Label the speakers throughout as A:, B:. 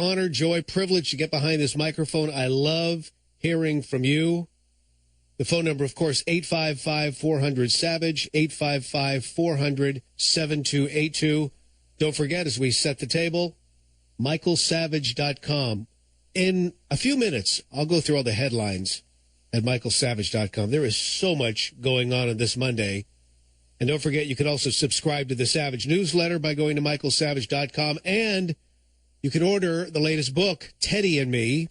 A: honor, joy, privilege to get behind this microphone. I love hearing from you. The phone number, of course, 855-400-SAVAGE, 855-400-7282. Don't forget, as we set the table, michaelsavage.com. In a few minutes, I'll go through all the headlines at michaelsavage.com. There is so much going on this Monday. And don't forget, you can also subscribe to the Savage newsletter by going to michaelsavage.com. And you can order the latest book, Teddy and Me,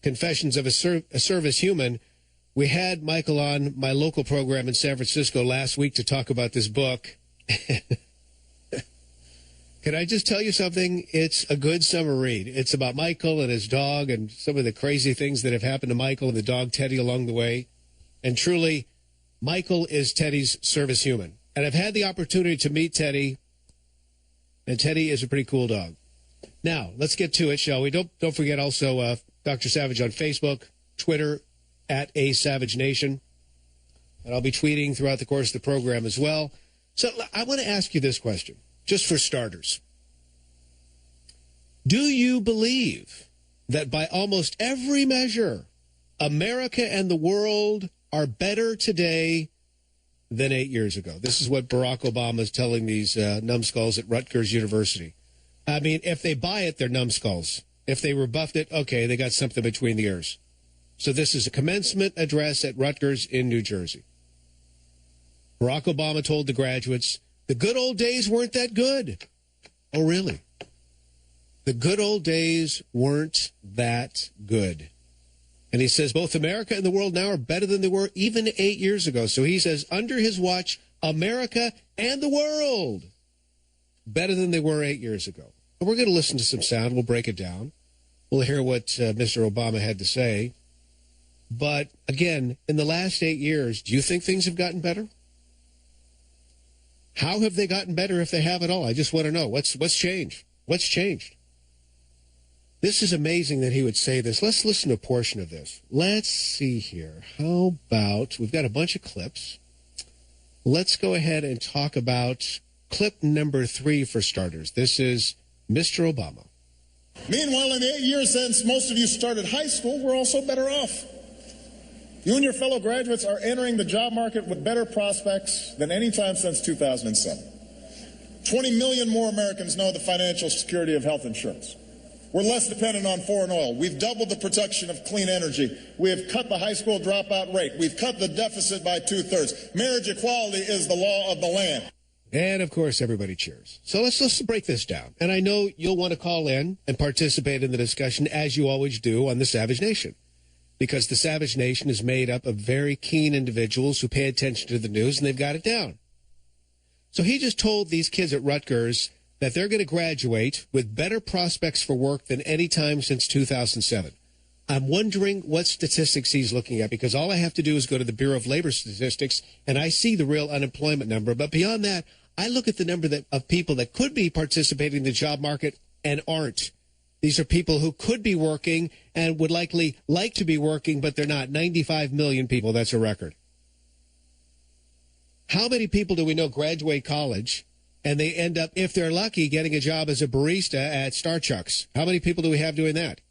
A: Confessions of a Service Human. We had Michael on my local program in San Francisco last week to talk about this book. Can I just tell you something? It's a good summer read. It's about Michael and his dog and some of the crazy things that have happened to Michael and the dog Teddy along the way. And truly, Michael is Teddy's service human. And I've had the opportunity to meet Teddy, and Teddy is a pretty cool dog. Now, let's get to it, shall we? Don't forget also Dr. Savage on Facebook, Twitter, at @ASavageNation. And I'll be tweeting throughout the course of the program as well. So I want to ask you this question, just for starters. Do you believe that by almost every measure, America and the world are better today than 8 years ago? This is what Barack Obama is telling these numbskulls at Rutgers University. I mean, if they buy it, they're numbskulls. If they rebuffed it, okay, they got something between the ears. So this is a commencement address at Rutgers in New Jersey. Barack Obama told the graduates, the good old days weren't that good. Oh, really? The good old days weren't that good. And he says both America and the world now are better than they were even 8 years ago. So he says under his watch, America and the world better than they were 8 years ago. And we're going to listen to some sound. We'll break it down. We'll hear what Mr. Obama had to say. But again, in the last 8 years, do you think things have gotten better? How have they gotten better if they have at all? I just want to know. What's changed? What's changed? This is amazing that he would say this. Let's listen to a portion of this. Let's see here. How about, we've got a bunch of clips. Let's go ahead and talk about clip number 3 for starters. This is Mr. Obama.
B: Meanwhile, in the 8 years since most of you started high school, we're also better off. You and your fellow graduates are entering the job market with better prospects than any time since 2007. 20 million more Americans know the financial security of health insurance. We're less dependent on foreign oil. We've doubled the production of clean energy. We have cut the high school dropout rate. We've cut the deficit by 2/3. Marriage equality is the law of the land.
A: And, of course, everybody cheers. So let's break this down. And I know you'll want to call in and participate in the discussion, as you always do, on the Savage Nation. Because the Savage Nation is made up of very keen individuals who pay attention to the news, and they've got it down. So he just told these kids at Rutgers that they're going to graduate with better prospects for work than any time since 2007. I'm wondering what statistics he's looking at, because all I have to do is go to the Bureau of Labor Statistics, and I see the real unemployment number. But beyond that, I look at the number of people that could be participating in the job market and aren't. These are people who could be working and would likely like to be working, but they're not. 95 million people, that's a record. How many people do we know graduate college and they end up, if they're lucky, getting a job as a barista at Star Chucks? How many people do we have doing that?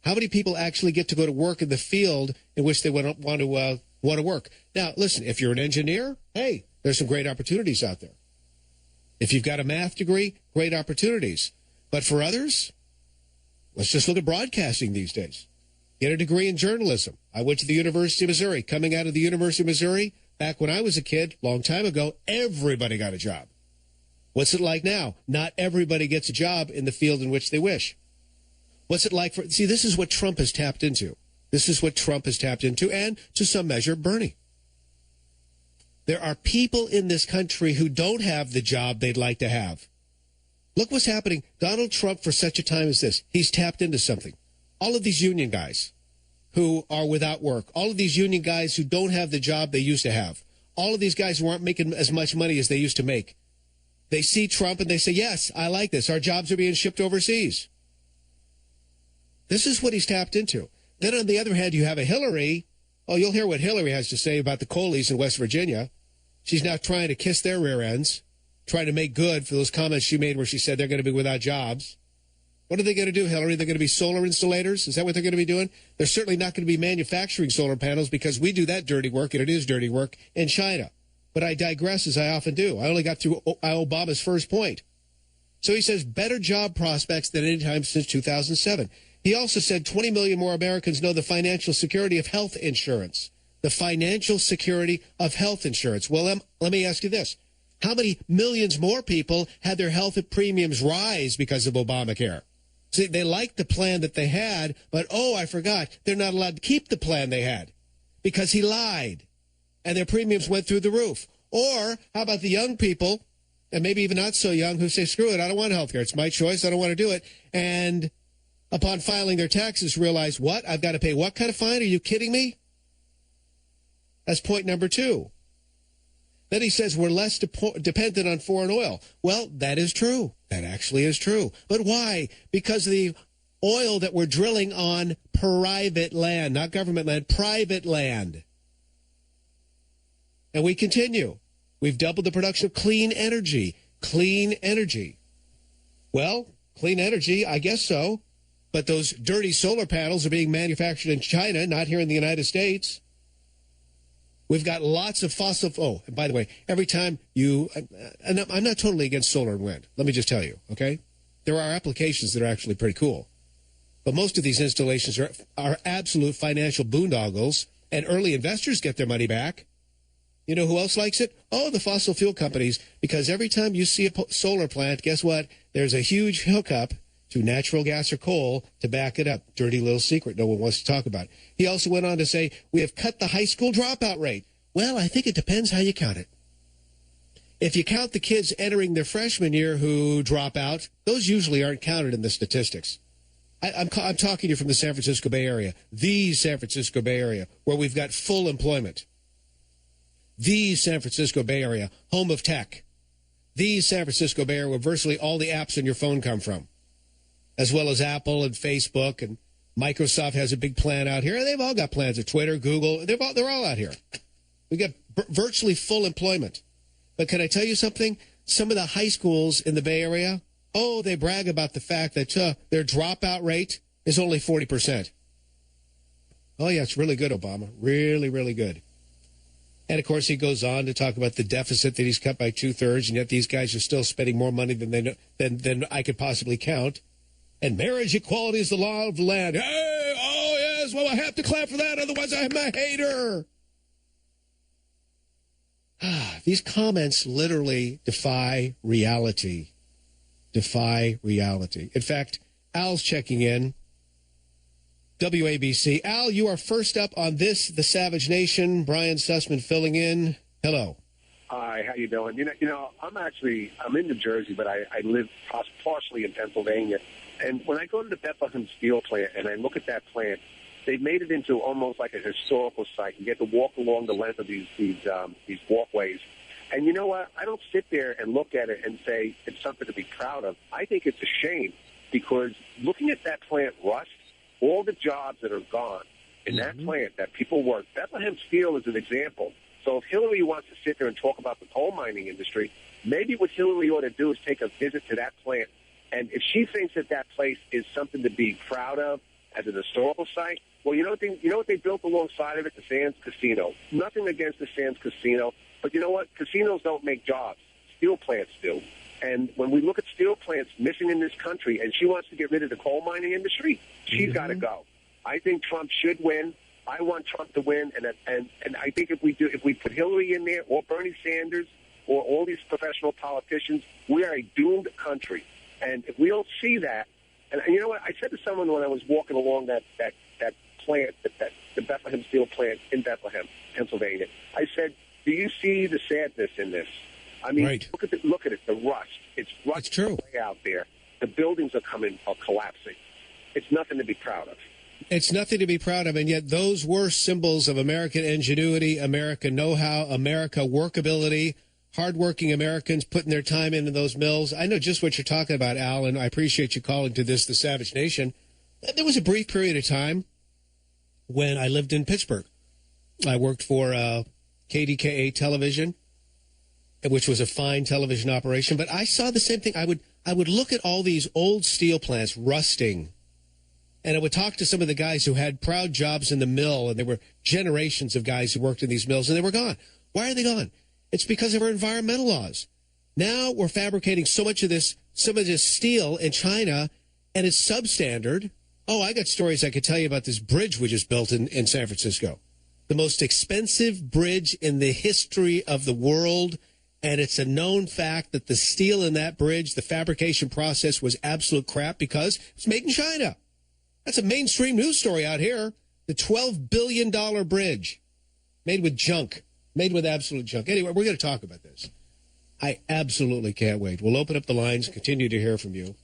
A: How many people actually get to go to work in the field in which they want to work? Now, listen, if you're an engineer, hey, there's some great opportunities out there. If you've got a math degree, great opportunities. But for others, let's just look at broadcasting these days. Get a degree in journalism. I went to the University of Missouri. Coming out of the University of Missouri, back when I was a kid, long time ago, everybody got a job. What's it like now? Not everybody gets a job in the field in which they wish. What's it like see, this is what Trump has tapped into. This is what Trump has tapped into, and to some measure, Bernie. There are people in this country who don't have the job they'd like to have. Look what's happening. Donald Trump, for such a time as this, he's tapped into something. All of these union guys who are without work, all of these union guys who don't have the job they used to have, all of these guys who aren't making as much money as they used to make, they see Trump and they say, yes, I like this. Our jobs are being shipped overseas. This is what he's tapped into. Then on the other hand, you have a Hillary. Oh, you'll hear what Hillary has to say about the Coleys in West Virginia. She's now trying to kiss their rear ends, trying to make good for those comments she made where she said they're going to be without jobs. What are they going to do, Hillary? They're going to be solar insulators? Is that what they're going to be doing? They're certainly not going to be manufacturing solar panels because we do that dirty work, and it is dirty work, in China. But I digress, as I often do. I only got through Obama's first point. So he says better job prospects than any time since 2007. He also said 20 million more Americans know the financial security of health insurance. The financial security of health insurance. Well, let me ask you this. How many millions more people had their health premiums rise because of Obamacare? See, they liked the plan that they had, but, oh, I forgot, they're not allowed to keep the plan they had because he lied, and their premiums went through the roof. Or how about the young people, and maybe even not so young, who say, screw it, I don't want health care. It's my choice. I don't want to do it. And upon filing their taxes, realize, what? I've got to pay what kind of fine? Are you kidding me? That's point number 2. Then he says we're less dependent on foreign oil. Well, that is true. That actually is true. But why? Because of the oil that we're drilling on private land, not government land, private land. And we continue. We've doubled the production of clean energy. Clean energy. Well, clean energy, I guess so. But those dirty solar panels are being manufactured in China, not here in the United States. We've got lots of fossil. Oh, and by the way, every time and I'm not totally against solar and wind. Let me just tell you, okay? There are applications that are actually pretty cool. But most of these installations are absolute financial boondoggles, and early investors get their money back. You know who else likes it? Oh, the fossil fuel companies, because every time you see a solar plant, guess what? There's a huge hookup to natural gas or coal to back it up. Dirty little secret no one wants to talk about. He also went on to say, we have cut the high school dropout rate. Well, I think it depends how you count it. If you count the kids entering their freshman year who drop out, those usually aren't counted in the statistics. I'm talking to you from the San Francisco Bay Area, the San Francisco Bay Area, where we've got full employment. The San Francisco Bay Area, home of tech. The San Francisco Bay Area, where virtually all the apps on your phone come from, as well as Apple and Facebook, and Microsoft has a big plan out here. They've all got plans at Twitter, Google. They're all out here. We got virtually full employment. But can I tell you something? Some of the high schools in the Bay Area, oh, they brag about the fact that their dropout rate is only 40%. Oh, yeah, it's really good, Obama. Really, really good. And, of course, he goes on to talk about the deficit that he's cut by 2/3, and yet these guys are still spending more money than I could possibly count. And marriage equality is the law of the land. Hey, oh, yes, well, I have to clap for that, otherwise I'm a hater. These comments literally defy reality. Defy reality. In fact, Al's checking in. WABC. Al, you are first up on this, The Savage Nation. Brian Sussman filling in. Hello.
C: Hi, how you doing? You know, I'm in New Jersey, but I live partially in Pennsylvania. And when I go to the Bethlehem Steel plant and I look at that plant, they've made it into almost like a historical site. You get to walk along the length of these walkways. And you know what? I don't sit there and look at it and say it's something to be proud of. I think it's a shame because looking at that plant rust, all the jobs that are gone in that plant that people work, Bethlehem Steel is an example. So if Hillary wants to sit there and talk about the coal mining industry, maybe what Hillary ought to do is take a visit to that plant. And if she thinks that that place is something to be proud of as an historical site, well, you know what they built alongside of it? The Sands Casino. Nothing against the Sands Casino, but you know what? Casinos don't make jobs. Steel plants do. And when we look at steel plants missing in this country, and she wants to get rid of the coal mining industry, she's got to go. I think Trump should win. I want Trump to win, and I think if we put Hillary in there, or Bernie Sanders, or all these professional politicians, we are a doomed country. And if we don't see that, and you know what? I said to someone when I was walking along that plant, the Bethlehem Steel plant in Bethlehem, Pennsylvania, I said, "Do you see the sadness in this? I mean,
A: right.
C: Look at it, the rust. It's rust.
A: It's true.
C: Out there. The buildings are collapsing. It's nothing to be proud of."
A: It's nothing to be proud of, and yet those were symbols of American ingenuity, American know-how, America workability, hardworking Americans putting their time into those mills. I know just what you're talking about, Al, and I appreciate you calling to this, The Savage Nation. There was a brief period of time when I lived in Pittsburgh. I worked for KDKA Television, which was a fine television operation, but I saw the same thing. I would look at all these old steel plants rusting, and I would talk to some of the guys who had proud jobs in the mill, and there were generations of guys who worked in these mills, and they were gone. Why are they gone? It's because of our environmental laws. Now we're fabricating some of this steel in China, and it's substandard. Oh, I got stories I could tell you about this bridge we just built in San Francisco. The most expensive bridge in the history of the world, and it's a known fact that the steel in that bridge, the fabrication process was absolute crap because it's made in China. That's a mainstream news story out here. The $12 billion bridge made with junk, made with absolute junk. Anyway, we're going to talk about this. I absolutely can't wait. We'll open up the lines, continue to hear from you.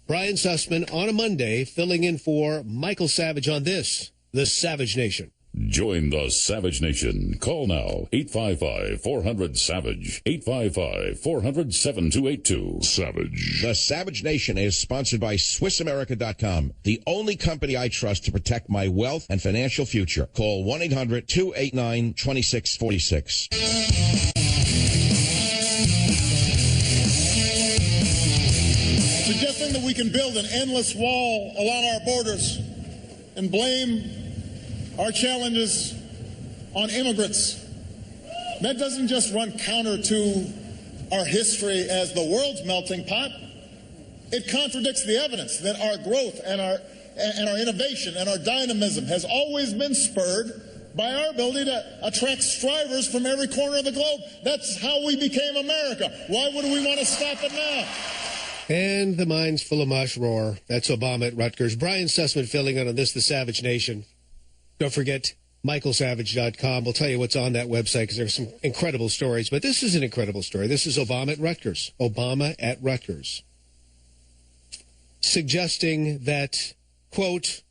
A: Brian Sussman on a Monday, filling in for Michael Savage on this, The Savage Nation.
D: Join the Savage Nation. Call now, 855-400-SAVAGE, 855-400-7282. Savage.
E: The Savage Nation is sponsored by SwissAmerica.com, the only company I trust to protect my wealth and financial future. Call 1-800-289-2646.
B: Suggesting that we can build an endless wall along our borders and blame our challenges on immigrants. That doesn't just run counter to our history as the world's melting pot. It contradicts the evidence that our growth and our innovation and our dynamism has always been spurred by our ability to attract strivers from every corner of the globe. That's how we became America. Why would we want to stop it now?
A: And the mind's full of mush roar. That's Obama at Rutgers. Brian Sussman filling in on this, The Savage Nation. Don't forget, michaelsavage.com. We'll tell you what's on that website because there's some incredible stories. But this is an incredible story. This is Obama at Rutgers. Obama at Rutgers. Suggesting that, quote,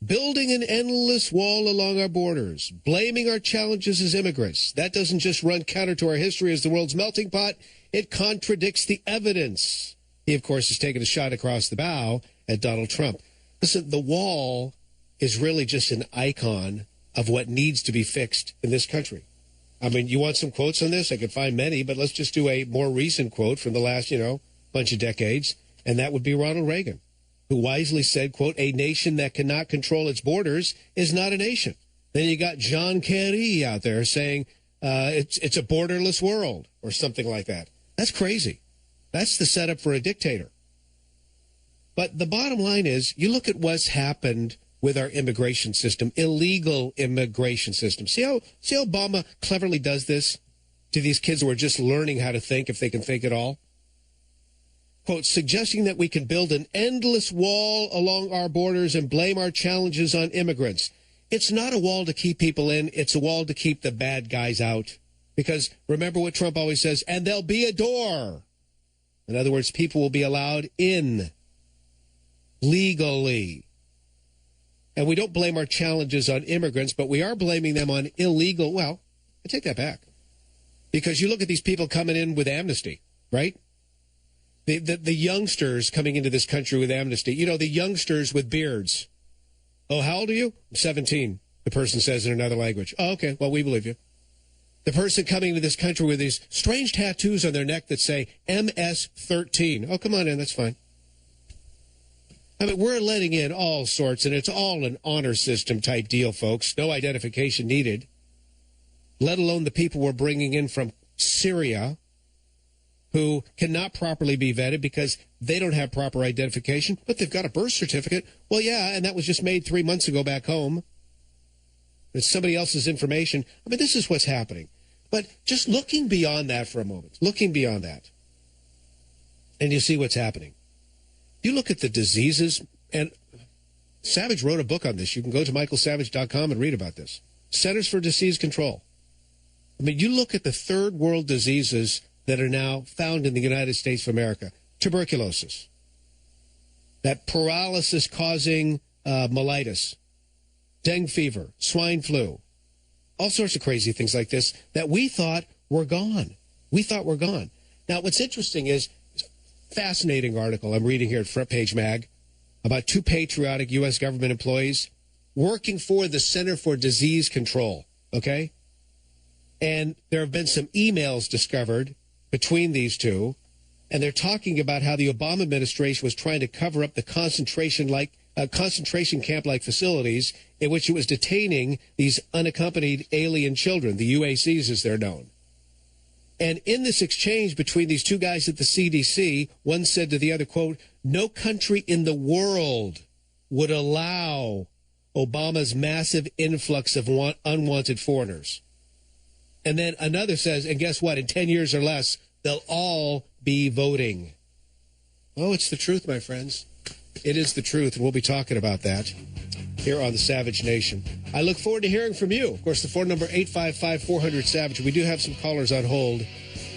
A: building an endless wall along our borders, blaming our challenges as immigrants. That doesn't just run counter to our history as the world's melting pot. It contradicts the evidence. He, of course, has taken a shot across the bow at Donald Trump. Listen, the wall is really just an icon of what needs to be fixed in this country. I mean, you want some quotes on this? I could find many, but let's just do a more recent quote from the last, bunch of decades, and that would be Ronald Reagan, who wisely said, quote, a nation that cannot control its borders is not a nation. Then you got John Kerry out there saying it's a borderless world or something like that. That's crazy. That's the setup for a dictator. But the bottom line is, you look at what's happened with our immigration system, illegal immigration system. See how Obama cleverly does this to these kids who are just learning how to think, if they can think at all? Quote, suggesting that we can build an endless wall along our borders and blame our challenges on immigrants. It's not a wall to keep people in. It's a wall to keep the bad guys out. Because remember what Trump always says, and there'll be a door. In other words, people will be allowed in legally. And we don't blame our challenges on immigrants, but we are blaming them on illegal. Well, I take that back. Because you look at these people coming in with amnesty, right? The youngsters coming into this country with amnesty. The youngsters with beards. Oh, how old are you? I'm 17, the person says in another language. Oh, okay, well, we believe you. The person coming into this country with these strange tattoos on their neck that say MS-13. Oh, come on in, that's fine. I mean, we're letting in all sorts, and it's all an honor system type deal, folks. No identification needed, let alone the people we're bringing in from Syria who cannot properly be vetted because they don't have proper identification, but they've got a birth certificate. Well, yeah, and that was just made 3 months ago back home. It's somebody else's information. I mean, this is what's happening. But just looking beyond that for a moment, looking beyond that, and you see what's happening. You look at the diseases, and Savage wrote a book on this. You can go to michaelsavage.com and read about this. Centers for Disease Control. I mean, you look at the third world diseases that are now found in the United States of America. Tuberculosis. That paralysis-causing mellitus. Dengue fever. Swine flu. All sorts of crazy things like this that we thought were gone. Now, what's interesting is, fascinating article I'm reading here at Front Page Mag about two patriotic U.S. government employees working for the Center for Disease Control, okay? And there have been some emails discovered between these two, and they're talking about how the Obama administration was trying to cover up the concentration camp-like facilities in which it was detaining these unaccompanied alien children, the UACs as they're known. And in this exchange between these two guys at the CDC, one said to the other, quote, "No country in the world would allow Obama's massive influx of unwanted foreigners." And then another says, and guess what? In 10 years or less, they'll all be voting. Oh, it's the truth, my friends. It is the truth, and we'll be talking about that here on the Savage Nation. I look forward to hearing from you. Of course, the phone number 855-400-SAVAGE. We do have some callers on hold,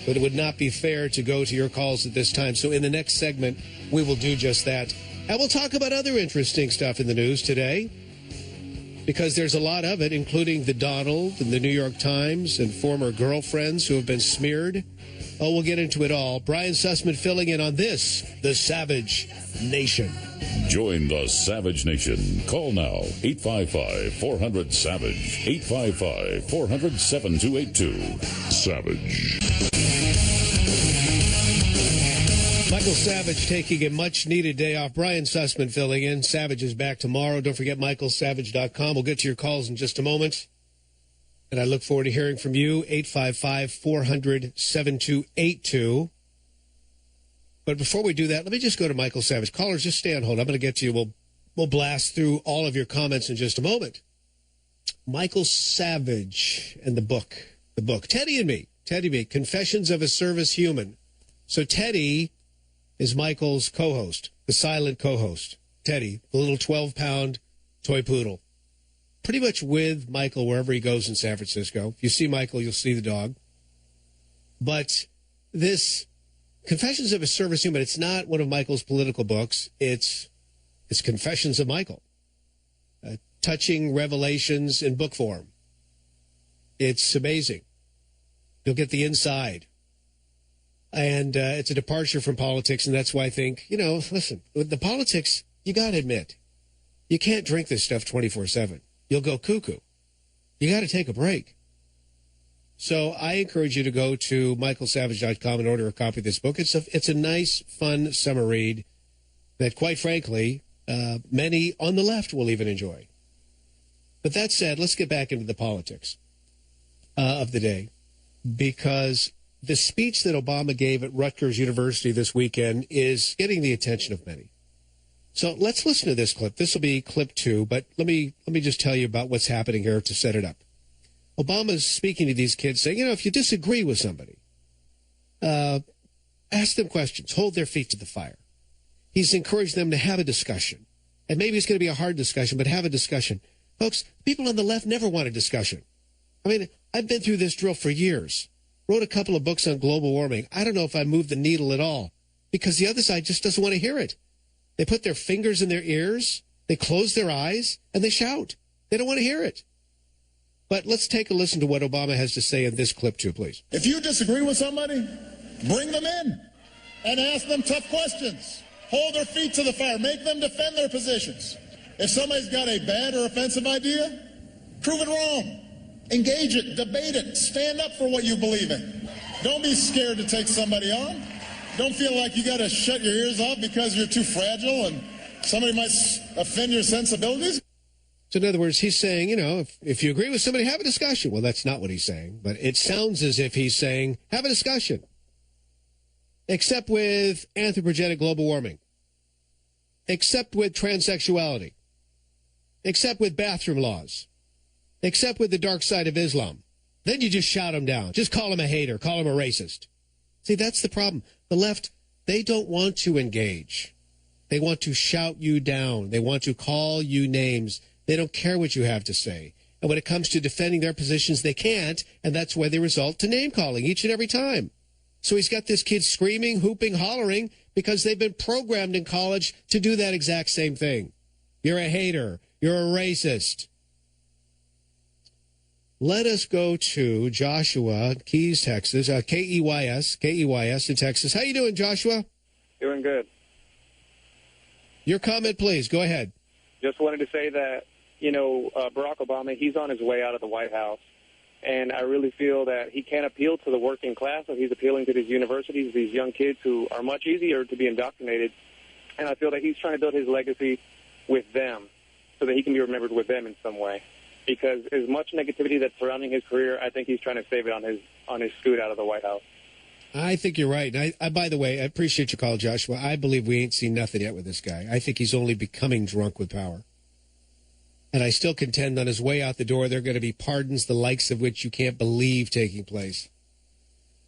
A: but it would not be fair to go to your calls at this time. So in the next segment, we will do just that. And we'll talk about other interesting stuff in the news today, because there's a lot of it, including the Donald and the New York Times and former girlfriends who have been smeared. Oh, we'll get into it all. Brian Sussman filling in on this, the Savage Nation.
D: Join the Savage Nation. Call now, 855-400-SAVAGE, 855-400-7282. Savage.
A: Michael Savage taking a much-needed day off. Brian Sussman filling in. Savage is back tomorrow. Don't forget michaelsavage.com. We'll get to your calls in just a moment. And I look forward to hearing from you, 855-400-7282. But before we do that, let me just go to Michael Savage. Callers, just stay on hold. I'm going to get to you. We'll blast through all of your comments in just a moment. Michael Savage and the book. Teddy and Me, Confessions of a Service Human. So Teddy is Michael's co-host, the silent co-host. Teddy, the little 12-pound toy poodle. Pretty much with Michael wherever he goes in San Francisco. If you see Michael, you'll see the dog. But this Confessions of a Service Human, it's not one of Michael's political books. It's Confessions of Michael. Touching revelations in book form. It's amazing. You'll get the inside. And it's a departure from politics, and that's why I think, listen, with the politics, you got to admit, you can't drink this stuff 24/7. You'll go cuckoo. You got to take a break. So I encourage you to go to michaelsavage.com and order a copy of this book. It's a nice, fun summer read that, quite frankly, many on the left will even enjoy. But that said, let's get back into the politics of the day, because the speech that Obama gave at Rutgers University this weekend is getting the attention of many. So let's listen to this clip. This will be clip 2, but let me just tell you about what's happening here to set it up. Obama's speaking to these kids saying, if you disagree with somebody, ask them questions, hold their feet to the fire. He's encouraged them to have a discussion. And maybe it's going to be a hard discussion, but have a discussion. Folks, people on the left never want a discussion. I mean, I've been through this drill for years. Wrote a couple of books on global warming. I don't know if I moved the needle at all, because the other side just doesn't want to hear it. They put their fingers in their ears, they close their eyes, and they shout. They don't want to hear it. But let's take a listen to what Obama has to say in this clip, too, please.
B: If you disagree with somebody, bring them in and ask them tough questions. Hold their feet to the fire. Make them defend their positions. If somebody's got a bad or offensive idea, prove it wrong. Engage it, debate it, stand up for what you believe in. Don't be scared to take somebody on. Don't feel like you got to shut your ears off because you're too fragile and somebody might offend your sensibilities.
A: So in other words, he's saying, if you agree with somebody, have a discussion. Well, that's not what he's saying, but it sounds as if he's saying, have a discussion. Except with anthropogenic global warming. Except with transsexuality. Except with bathroom laws. Except with the dark side of Islam. Then you just shout him down. Just call him a hater. Call him a racist. See, that's the problem. The left, they don't want to engage. They want to shout you down. They want to call you names. They don't care what you have to say. And when it comes to defending their positions, they can't. And that's why they result to name calling each and every time. So he's got this kid screaming, hooping, hollering because they've been programmed in college to do that exact same thing. You're a hater. You're a racist. Let us go to Joshua, Keys, Texas, K-E-Y-S in Texas. How you doing, Joshua?
F: Doing good.
A: Your comment, please. Go ahead.
F: Just wanted to say that, Barack Obama, he's on his way out of the White House. And I really feel that he can't appeal to the working class, and he's appealing to these universities, these young kids who are much easier to be indoctrinated. And I feel that he's trying to build his legacy with them so that he can be remembered with them in some way. Because as much negativity that's surrounding his career, I think he's trying to save it on his scoot out of the White House.
A: I think you're right. And I, by the way, I appreciate your call, Joshua. I believe we ain't seen nothing yet with this guy. I think he's only becoming drunk with power. And I still contend on his way out the door, there are going to be pardons the likes of which you can't believe taking place.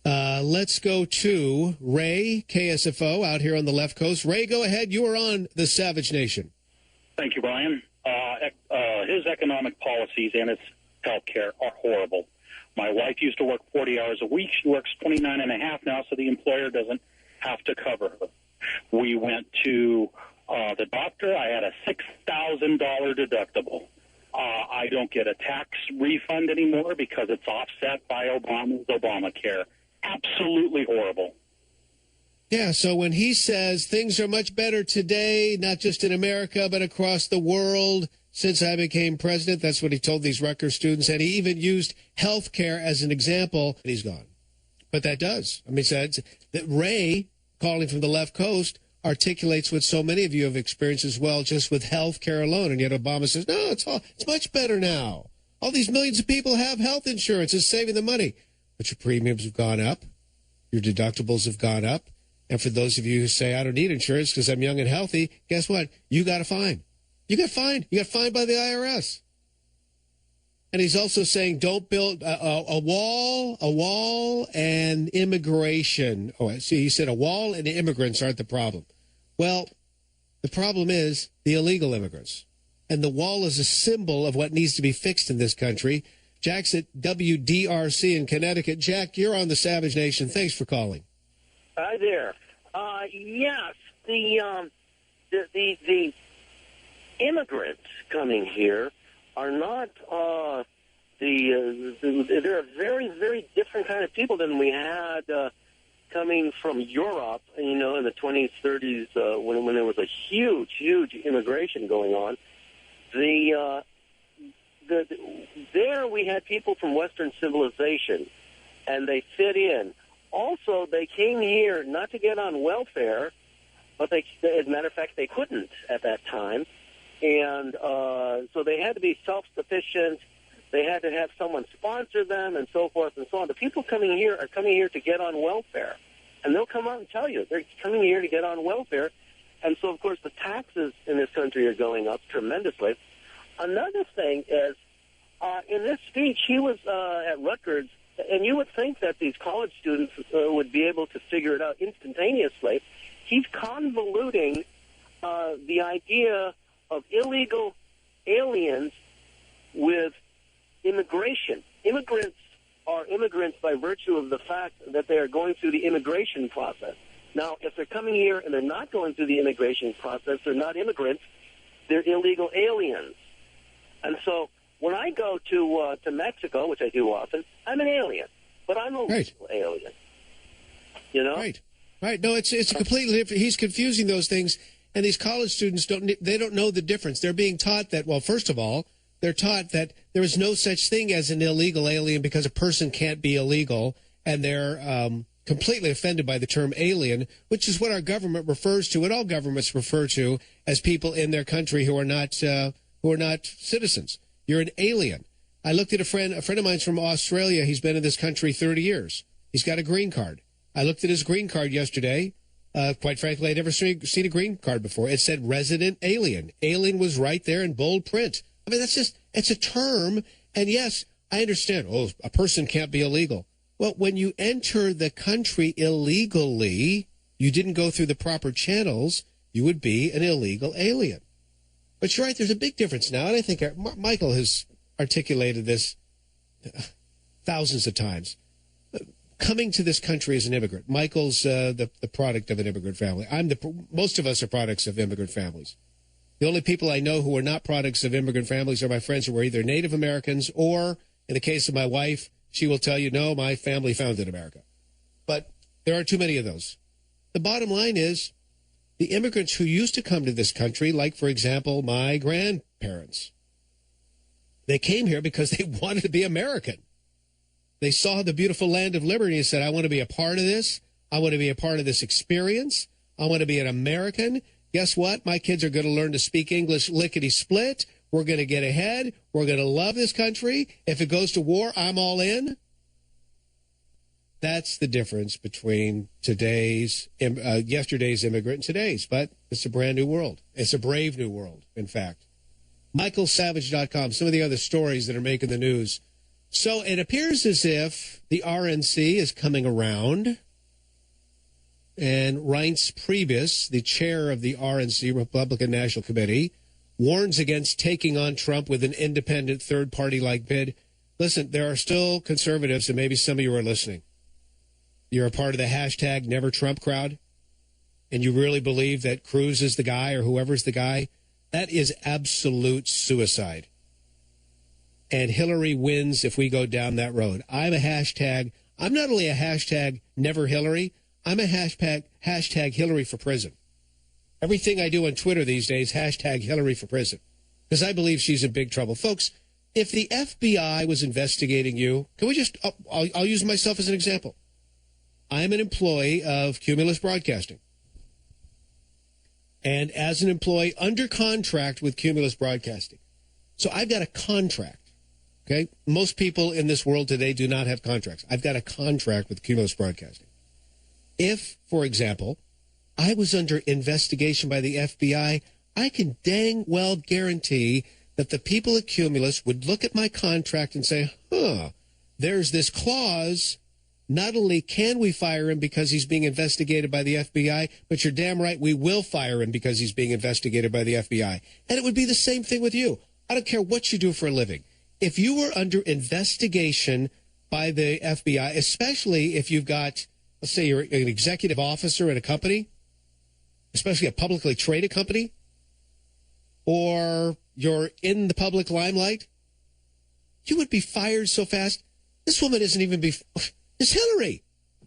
A: Let's go to Ray, KSFO, out here on the left coast. Ray, go ahead. You are on the Savage Nation.
G: Thank you, Brian. His economic policies and his health care are horrible. My wife used to work 40 hours a week. She works 29 and a half now, so the employer doesn't have to cover her. We went to the doctor. I had a $6,000 deductible. I don't get a tax refund anymore because it's offset by Obama's Obamacare. Absolutely horrible.
A: Yeah, so when he says things are much better today, not just in America, but across the world since I became president, that's what he told these Rutgers students. And he even used health care as an example. And he's gone. But that does. I mean, that Ray, calling from the left coast, articulates what so many of you have experienced as well, just with health care alone. And yet Obama says, no, it's much better now. All these millions of people have health insurance. It's saving the money. But your premiums have gone up. Your deductibles have gone up. And for those of you who say, I don't need insurance because I'm young and healthy, guess what? You got a fine. You got fined. You got fined by the IRS. And he's also saying don't build a wall and immigration. Oh, see, he said a wall and immigrants aren't the problem. Well, the problem is the illegal immigrants. And the wall is a symbol of what needs to be fixed in this country. Jack's at WDRC in Connecticut. Jack, you're on the Savage Nation. Thanks for calling.
H: Hi there. Yes, the immigrants coming here are not they're a very, very different kind of people than we had coming from Europe, you know, in the 20s, 30s, when there was a huge immigration going on. There we had people from Western civilization, and they fit in. Also, they came here not to get on welfare, but as a matter of fact, they couldn't at that time. And so they had to be self-sufficient. They had to have someone sponsor them and so forth and so on. The people coming here are coming here to get on welfare. And they'll come out and tell you they're coming here to get on welfare. And so, of course, the taxes in this country are going up tremendously. Another thing is, in this speech, he was at Rutgers, and you would think that these college students would be able to figure it out instantaneously. He's convoluting the idea of illegal aliens with immigration. Immigrants are immigrants by virtue of the fact that they are going through the immigration process. Now, if they're coming here and they're not going through the immigration process, they're not immigrants, they're illegal aliens. And so when I go to Mexico, which I do often, I'm an alien, but I'm a legal alien. You know?
A: Right. No, it's completely different. He's confusing those things, and these college students don't know the difference. They're being taught that, well, first of all, they're taught that there is no such thing as an illegal alien because a person can't be illegal, and they're completely offended by the term alien, which is what our government refers to, what all governments refer to as people in their country who are not citizens. You're an alien. I looked at a friend of mine's from Australia. He's been in this country 30 years. He's got a green card. I looked at his green card yesterday. Quite frankly, I'd never seen a green card before. It said resident alien. Alien was right there in bold print. I mean, it's a term. And yes, I understand. Oh, a person can't be illegal. Well, when you enter the country illegally, you didn't go through the proper channels, you would be an illegal alien. But you're right, there's a big difference now. And I think Michael has articulated this thousands of times. Coming to this country as an immigrant. Michael's the product of an immigrant family. Most of us are products of immigrant families. The only people I know who are not products of immigrant families are my friends who were either Native Americans or, in the case of my wife, she will tell you, no, my family founded America. But there are too many of those. The bottom line is the immigrants who used to come to this country, like, for example, my grandparents, they came here because they wanted to be American. They saw the beautiful land of liberty and said, I want to be a part of this. I want to be a part of this experience. I want to be an American. Guess what? My kids are going to learn to speak English lickety-split. We're going to get ahead. We're going to love this country. If it goes to war, I'm all in. That's the difference between yesterday's immigrant and today's. But it's a brand new world. It's a brave new world, in fact. MichaelSavage.com, some of the other stories that are making the news. So it appears as if the RNC is coming around. And Reince Priebus, the chair of the RNC, Republican National Committee, warns against taking on Trump with an independent third-party-like bid. Listen, there are still conservatives, and maybe some of you are listening. You're a part of the hashtag Never Trump crowd, and you really believe that Cruz is the guy or whoever's the guy. That is absolute suicide. And Hillary wins if we go down that road. I'm not only a hashtag Never Hillary, I'm a hashtag Hillary for prison. Everything I do on Twitter these days, hashtag Hillary for prison. Because I believe she's in big trouble. Folks, if the FBI was investigating you, can we just, I'll use myself as an example. I'm an employee of Cumulus Broadcasting. And as an employee under contract with Cumulus Broadcasting. So I've got a contract. Okay? Most people in this world today do not have contracts. I've got a contract with Cumulus Broadcasting. If, for example, I was under investigation by the FBI, I can dang well guarantee that the people at Cumulus would look at my contract and say, there's this clause. Not only can we fire him because he's being investigated by the FBI, but you're damn right we will fire him because he's being investigated by the FBI. And it would be the same thing with you. I don't care what you do for a living. If you were under investigation by the FBI, especially if you've got, let's say you're an executive officer in a company, especially a publicly traded company, or you're in the public limelight, you would be fired so fast. This woman isn't even it's Hillary.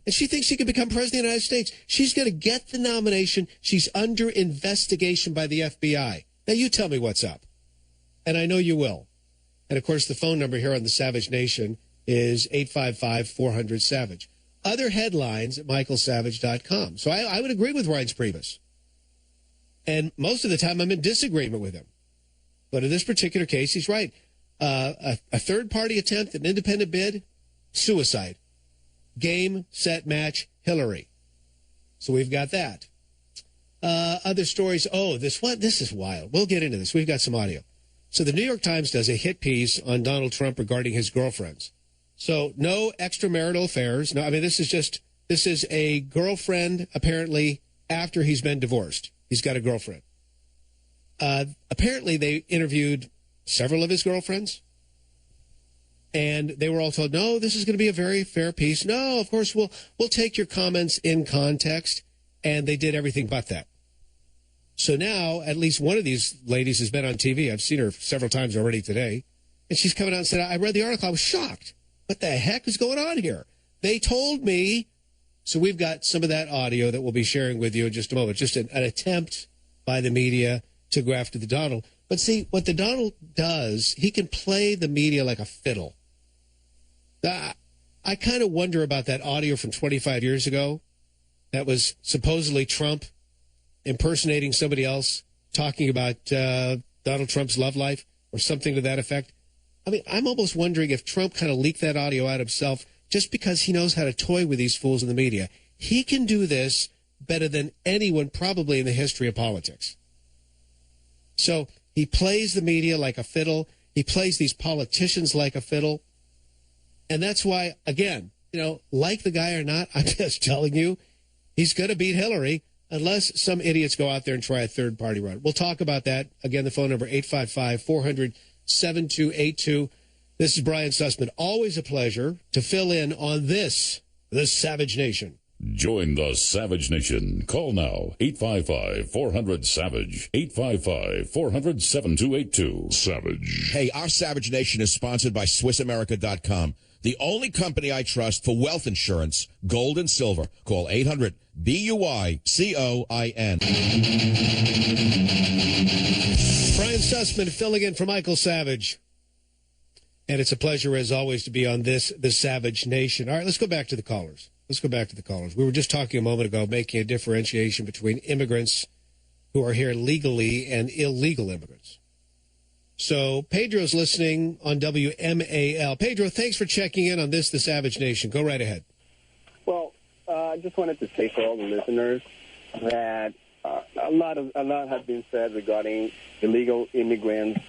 A: And she thinks she can become president of the United States. She's going to get the nomination. She's under investigation by the FBI. Now you tell me what's up. And I know you will. And of course, the phone number here on the Savage Nation is 855-400-SAVAGE. Other headlines at michaelsavage.com. So I would agree with Reince Priebus. And most of the time I'm in disagreement with him. But in this particular case, he's right. A third-party attempt, an independent bid, suicide. Game, set, match, Hillary. So we've got that. Other stories. This is wild. We'll get into this. We've got some audio. So the New York Times does a hit piece on Donald Trump regarding his girlfriends. So no extramarital affairs. No, I mean, this is a girlfriend, apparently, after he's been divorced. He's got a girlfriend. Apparently, they interviewed several of his girlfriends. And they were all told, no, this is going to be a very fair piece. No, of course, we'll take your comments in context. And they did everything but that. So now, at least one of these ladies has been on TV. I've seen her several times already today. And she's coming out and said, I read the article. I was shocked. What the heck is going on here? They told me. So we've got some of that audio that we'll be sharing with you in just a moment. Just an attempt by the media to go after the Donald. But see, what the Donald does, he can play the media like a fiddle. I kind of wonder about that audio from 25 years ago that was supposedly Trump impersonating somebody else, talking about Donald Trump's love life or something to that effect. I mean, I'm almost wondering if Trump kind of leaked that audio out himself just because he knows how to toy with these fools in the media. He can do this better than anyone probably in the history of politics. So he plays the media like a fiddle. He plays these politicians like a fiddle. And that's why, again, like the guy or not, I'm just telling you, he's going to beat Hillary unless some idiots go out there and try a third-party run. We'll talk about that. Again, the phone number, 855-400-7282. This is Brian Sussman. Always a pleasure to fill in on this, the Savage Nation.
D: Join the Savage Nation. Call now, 855-400-SAVAGE, 855-400-7282. Savage.
E: Hey, our Savage Nation is sponsored by SwissAmerica.com, the only company I trust for wealth insurance, gold and silver. Call 800-BUICOIN.
A: Brian Sussman filling in for Michael Savage. And it's a pleasure, as always, to be on the Savage Nation. All right, let's go back to the callers. We were just talking a moment ago, making a differentiation between immigrants who are here legally and illegal immigrants. So Pedro's listening on WMAL. Pedro, thanks for checking in on the Savage Nation. Go right ahead.
I: Well, I just wanted to say for all the listeners that a lot has been said regarding illegal immigrants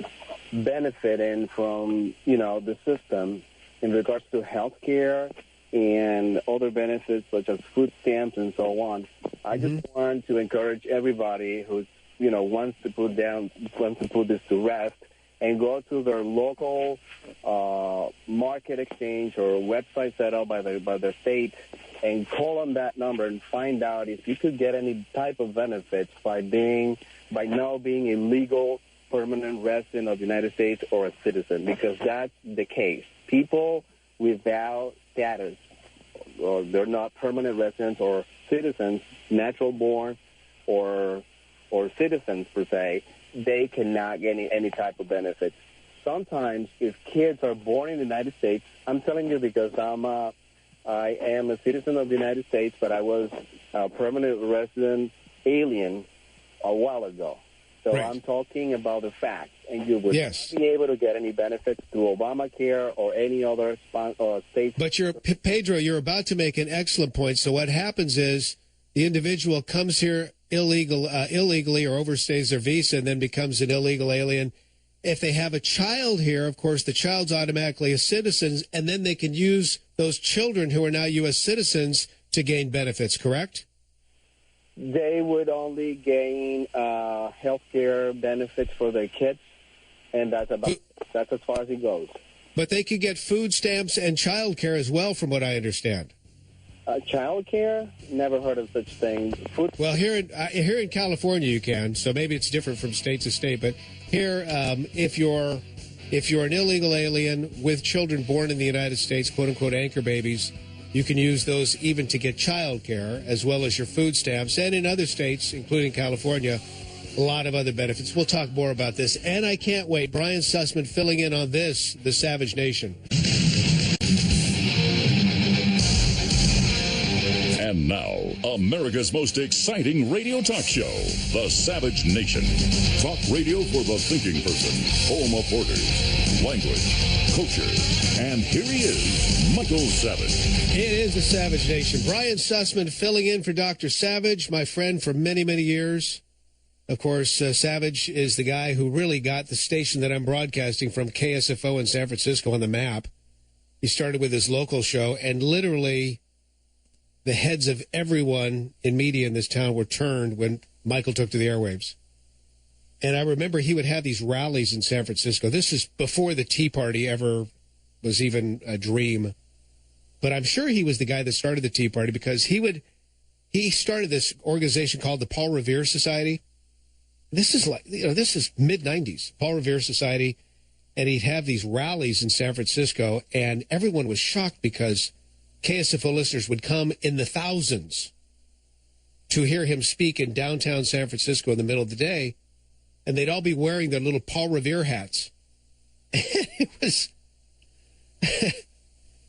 I: benefiting from, the system in regards to health care and other benefits such as food stamps and so on. I just want to encourage everybody who's, wants to put this to rest and go to their local market exchange or website set up by their state and call on that number and find out if you could get any type of benefits by now being a legal permanent resident of the United States or a citizen, because that's the case. People without status, or they're not permanent residents or citizens, natural born or citizens per se, they cannot get any type of benefits. Sometimes if kids are born in the United States, I'm telling you because I am a citizen of the United States, but I was a permanent resident alien a while ago. So right. I'm talking about the facts, and you would not be able to get any benefits through Obamacare or any other state.
A: But Pedro, you're about to make an excellent point. So what happens is the individual comes here illegally or overstays their visa and then becomes an illegal alien. If they have a child here, of course, the child's automatically a citizen, and then they can use those children who are now U.S. citizens to gain benefits, correct?
I: They would only gain health care benefits for their kids, and that's as far as it goes.
A: But they could get food stamps and child care as well, from what I understand.
I: Child care? Never heard of such thing.
A: Well, here in California you can, so maybe it's different from state to state. But here, if you're an illegal alien with children born in the United States, quote unquote anchor babies, you can use those even to get child care as well as your food stamps. And in other states, including California, a lot of other benefits. We'll talk more about this. And I can't wait. Brian Sussman filling in on the Savage Nation.
D: And now, America's most exciting radio talk show, The Savage Nation. Talk radio for the thinking person, home of borders, language, culture. And here he is, Michael Savage.
A: It is The Savage Nation. Brian Sussman filling in for Dr. Savage, my friend for many, many years. Of course, Savage is the guy who really got the station that I'm broadcasting from, KSFO in San Francisco, on the map. He started with his local show, and literally the heads of everyone in media in this town were turned when Michael took to the airwaves. And I remember he would have these rallies in San Francisco. This is before the Tea Party ever was even a dream. But I'm sure he was the guy that started the Tea Party, because he started this organization called the Paul Revere Society. This is this is mid-90s, Paul Revere Society. And he'd have these rallies in San Francisco, and everyone was shocked because KSFO listeners would come in the thousands to hear him speak in downtown San Francisco in the middle of the day, and they'd all be wearing their little Paul Revere hats.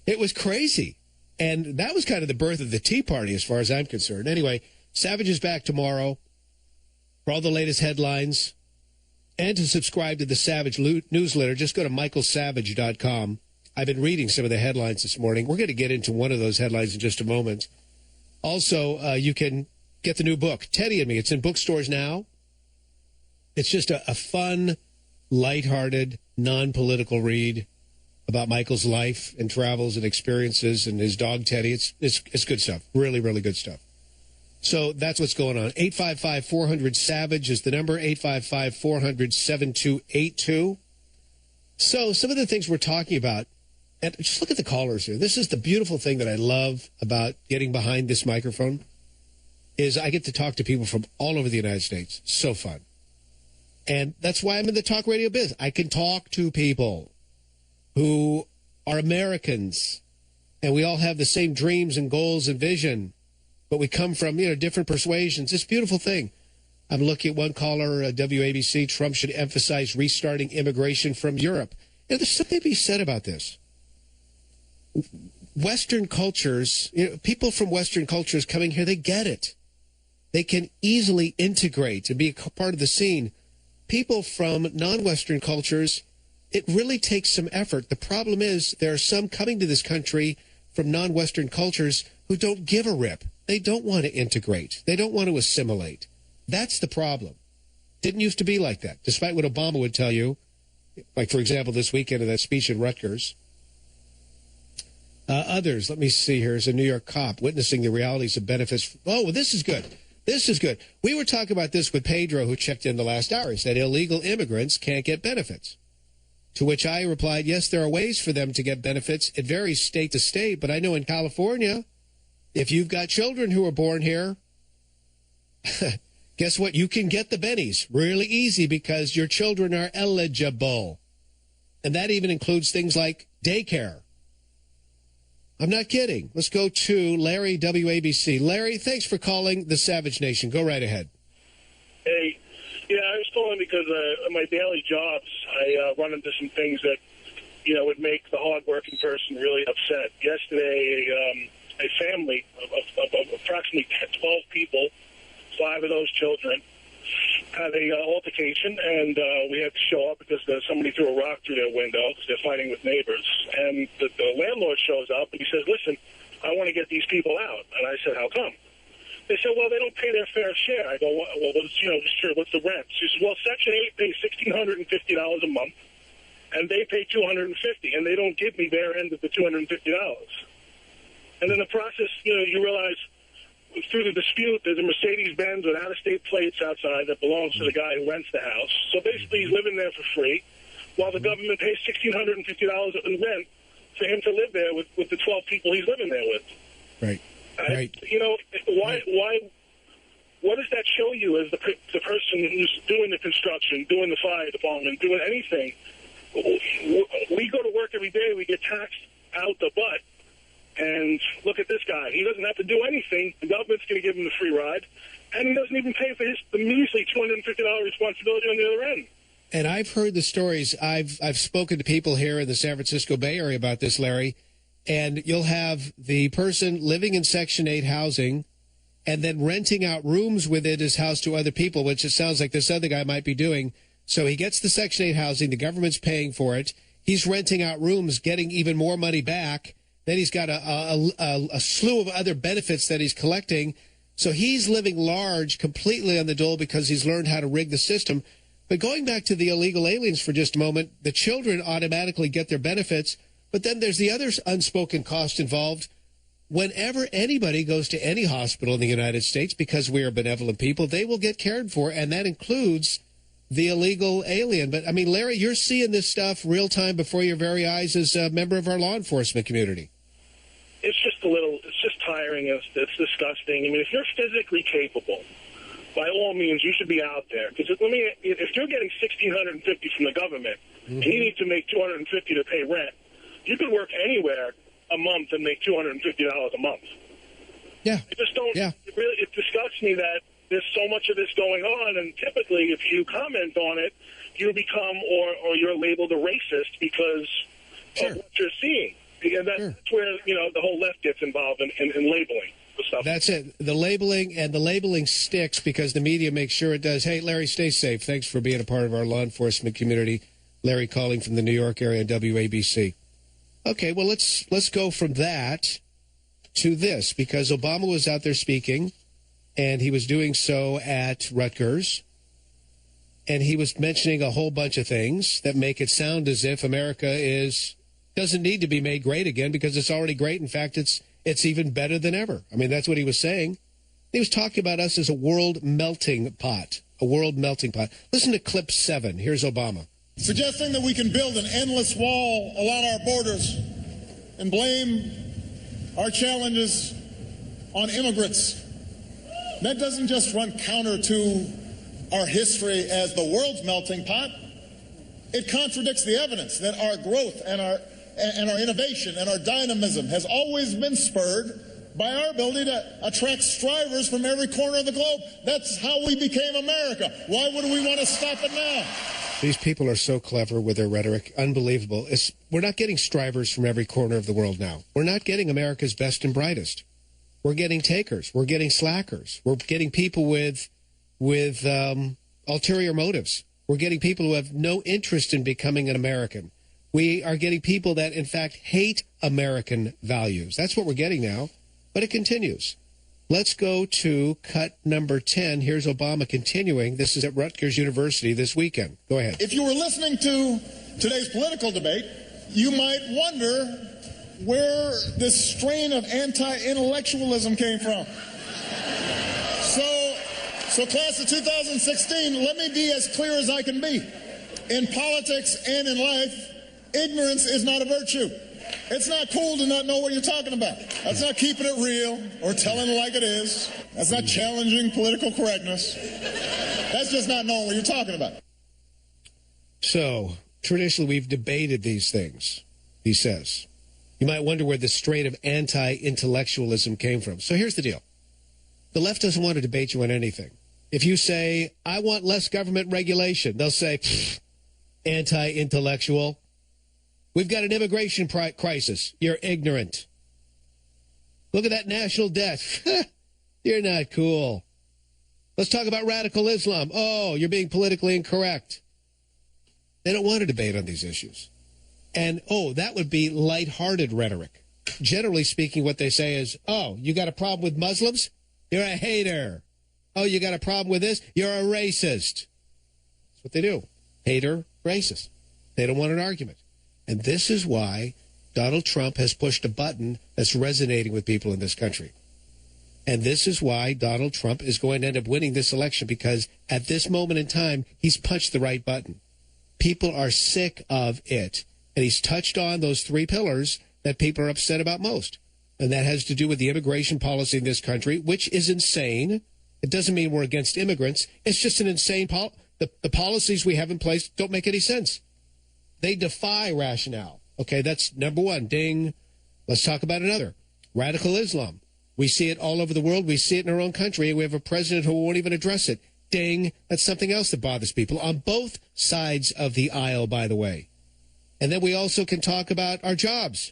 A: It was crazy. And that was kind of the birth of the Tea Party as far as I'm concerned. Anyway, Savage is back tomorrow for all the latest headlines. And to subscribe to the Savage newsletter, just go to michaelsavage.com. I've been reading some of the headlines this morning. We're going to get into one of those headlines in just a moment. Also, you can get the new book, Teddy and Me. It's in bookstores now. It's just a fun, lighthearted, non-political read about Michael's life and travels and experiences and his dog, Teddy. It's good stuff. Really, really good stuff. So that's what's going on. 855-400-SAVAGE is the number, 855-400-7282. So some of the things we're talking about, and just look at the callers here. This is the beautiful thing that I love about getting behind this microphone, is I get to talk to people from all over the United States. So fun. And that's why I'm in the talk radio biz. I can talk to people who are Americans, and we all have the same dreams and goals and vision, but we come from, different persuasions. It's a beautiful thing. I'm looking at one caller, WABC, Trump should emphasize restarting immigration from Europe. there's something to be said about this. Western cultures, people from Western cultures coming here, they get it. They can easily integrate and be a part of the scene. People from non-Western cultures, it really takes some effort. The problem is there are some coming to this country from non-Western cultures who don't give a rip. They don't want to integrate. They don't want to assimilate. That's the problem. Didn't used to be like that, despite what Obama would tell you. Like, for example, this weekend in that speech in Rutgers. Others, let me see here. Here's a New York cop witnessing the realities of benefits. Oh, well, this is good. This is good. We were talking about this with Pedro, who checked in the last hour. He said illegal immigrants can't get benefits. To which I replied, yes, there are ways for them to get benefits. It varies state to state, but I know in California, if you've got children who are born here, guess what? You can get the bennies really easy because your children are eligible. And that even includes things like daycare. I'm not kidding. Let's go to Larry, WABC. Larry, thanks for calling the Savage Nation. Go right ahead.
J: Hey, yeah, I was calling because in my daily jobs, I run into some things that, would make the hardworking person really upset. Yesterday, a family of approximately 12 people, 5 of those children, had a altercation, and we had to show up because somebody threw a rock through their window because they're fighting with neighbors. And the landlord shows up, and he says, listen, I want to get these people out. And I said, how come? They said, well, they don't pay their fair share. I go, well, sure, what's the rent? She says, well, Section 8 pays $1,650 a month, and they pay $250, and they don't give me their end of the $250. And in the process, you realize through the dispute, there's a Mercedes-Benz with out-of-state plates outside that belongs to the guy who rents the house. So basically, he's living there for free, while the government pays $1,650 in rent for him to live there with the 12 people he's living there with.
A: Right. Right.
J: Why? What does that show you as the person who's doing the construction, doing the fire department, doing anything? We go to work every day. We get taxed out the butt. And look at this guy. He doesn't have to do anything. The government's going to give him the free ride. And he doesn't even pay for the measly $250 responsibility on the other end.
A: And I've heard the stories. I've spoken to people here in the San Francisco Bay Area about this, Larry. And you'll have the person living in Section 8 housing and then renting out rooms within his house to other people, which it sounds like this other guy might be doing. So he gets the Section 8 housing. The government's paying for it. He's renting out rooms, getting even more money back. Then he's got a slew of other benefits that he's collecting. So he's living large completely on the dole because he's learned how to rig the system. But going back to the illegal aliens for just a moment, the children automatically get their benefits. But then there's the other unspoken cost involved. Whenever anybody goes to any hospital in the United States, because we are benevolent people, they will get cared for, and that includes the illegal alien. But, I mean, Larry, you're seeing this stuff real time before your very eyes as a member of our law enforcement community.
J: It's just tiring. It's disgusting. I mean, if you're physically capable, by all means, you should be out there. Because if you're getting $1,650 from the government, and you need to make $250 to pay rent, you could work anywhere a month and make $250 a month.
A: Yeah.
J: I just don't. Yeah. It disgusts me that there's so much of this going on, and typically, if you comment on it, you become or you're labeled a racist because of what you're seeing. And that's where, the whole left gets involved in labeling the stuff.
A: That's it. The labeling sticks because the media makes sure it does. Hey, Larry, stay safe. Thanks for being a part of our law enforcement community. Larry calling from the New York area on WABC. Okay, well, let's go from that to this, because Obama was out there speaking, and he was doing so at Rutgers, and he was mentioning a whole bunch of things that make it sound as if America doesn't need to be made great again because it's already great. In fact, it's even better than ever. I mean, that's what he was saying. He was talking about us as a world melting pot, Listen to clip 7. Here's Obama.
B: Suggesting that we can build an endless wall along our borders and blame our challenges on immigrants. That doesn't just run counter to our history as the world's melting pot. It contradicts the evidence that our growth and our innovation and our dynamism has always been spurred by our ability to attract strivers from every corner of the globe. That's how we became America. Why would we want to stop it now?
A: These people are so clever with their rhetoric. Unbelievable. We're not getting strivers from every corner of the world now. We're not getting America's best and brightest. We're getting takers. We're getting slackers. We're getting people with ulterior motives. We're getting people who have no interest in becoming an American. We are getting people that, in fact, hate American values. That's what we're getting now. But it continues. Let's go to cut number 10. Here's Obama continuing. This is at Rutgers University this weekend. Go ahead.
B: If you were listening to today's political debate, you might wonder where this strain of anti-intellectualism came from. So class of 2016, let me be as clear as I can be. In politics and in life, ignorance is not a virtue. It's not cool to not know what you're talking about. That's not keeping it real or telling it like it is. That's not challenging political correctness. That's just not knowing what you're talking about.
A: So, traditionally, we've debated these things, he says. You might wonder where the strain of anti-intellectualism came from. So here's the deal. The left doesn't want to debate you on anything. If you say, I want less government regulation, they'll say, anti-intellectual. We've got an immigration crisis. You're ignorant. Look at that national debt. You're not cool. Let's talk about radical Islam. Oh, you're being politically incorrect. They don't want to debate on these issues. And, that would be lighthearted rhetoric. Generally speaking, what they say is, you got a problem with Muslims? You're a hater. Oh, you got a problem with this? You're a racist. That's what they do. Hater, racist. They don't want an argument. And this is why Donald Trump has pushed a button that's resonating with people in this country. And this is why Donald Trump is going to end up winning this election, because at this moment in time, he's punched the right button. People are sick of it. And he's touched on those three pillars that people are upset about most. And that has to do with the immigration policy in this country, which is insane. It doesn't mean we're against immigrants. It's just an insane the policies we have in place don't make any sense. They defy rationale. Okay, that's number one. Ding. Let's talk about another. Radical Islam. We see it all over the world. We see it in our own country. We have a president who won't even address it. Ding. That's something else that bothers people on both sides of the aisle, by the way. And then we also can talk about our jobs.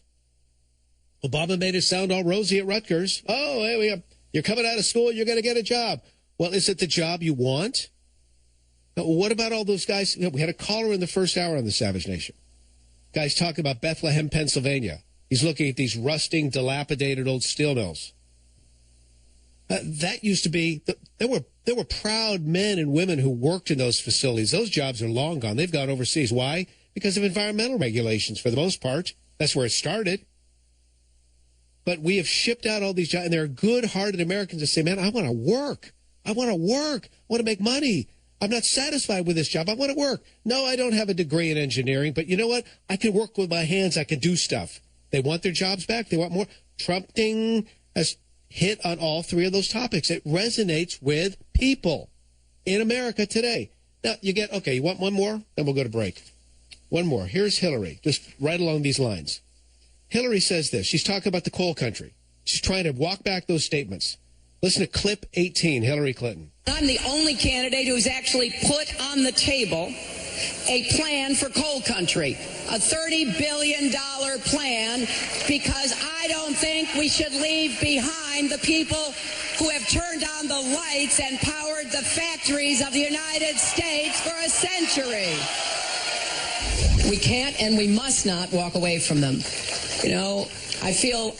A: Obama made it sound all rosy at Rutgers. Oh, hey, you're coming out of school, you're going to get a job. Well, is it the job you want? Now, what about all those guys? We had a caller in the first hour on the Savage Nation. Guy's talking about Bethlehem, Pennsylvania. He's looking at these rusting, dilapidated old steel mills. That used to be, there were proud men and women who worked in those facilities. Those jobs are long gone. They've gone overseas. Why? Because of environmental regulations, for the most part. That's where it started. But we have shipped out all these jobs, and there are good-hearted Americans that say, man, I want to work. I want to work. I want to make money. I'm not satisfied with this job. I want to work. No, I don't have a degree in engineering, but you know what? I can work with my hands. I can do stuff. They want their jobs back. They want more. Trump ding has hit on all three of those topics. It resonates with people in America today. Now, you want one more? Then we'll go to break. One more. Here's Hillary, just right along these lines. Hillary says this. She's talking about the coal country. She's trying to walk back those statements. Listen to clip 18, Hillary Clinton.
K: I'm the only candidate who's actually put on the table a plan for coal country, a $30 billion plan, because I don't think we should leave behind the people who have turned on the lights and powered the factories of the United States for a century. We can't and we must not walk away from them. You know, I feel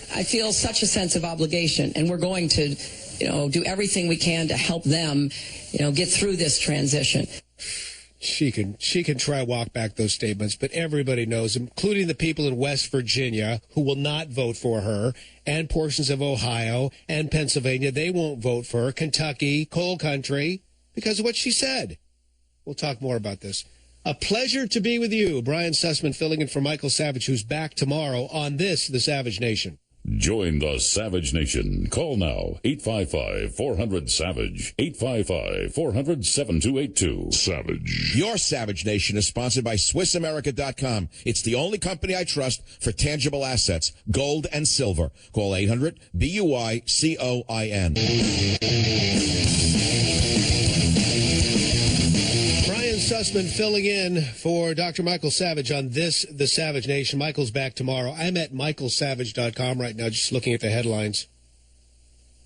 K: such a sense of obligation, and we're going to, do everything we can to help them, get through this transition.
A: She can try walk back those statements, but everybody knows, including the people in West Virginia who will not vote for her, and portions of Ohio and Pennsylvania, they won't vote for her. Kentucky, coal country, because of what she said. We'll talk more about this. A pleasure to be with you. Brian Sussman filling in for Michael Savage, who's back tomorrow on this, The Savage Nation.
D: Join the Savage Nation. Call now, 855-400-SAVAGE, 855-400-7282. Savage.
E: Your Savage Nation is sponsored by SwissAmerica.com. It's the only company I trust for tangible assets, gold and silver. Call 800-BUICOIN.
A: Brian Sussman filling in for Dr. Michael Savage on this, The Savage Nation. Michael's back tomorrow. I'm at michaelsavage.com right now, just looking at the headlines.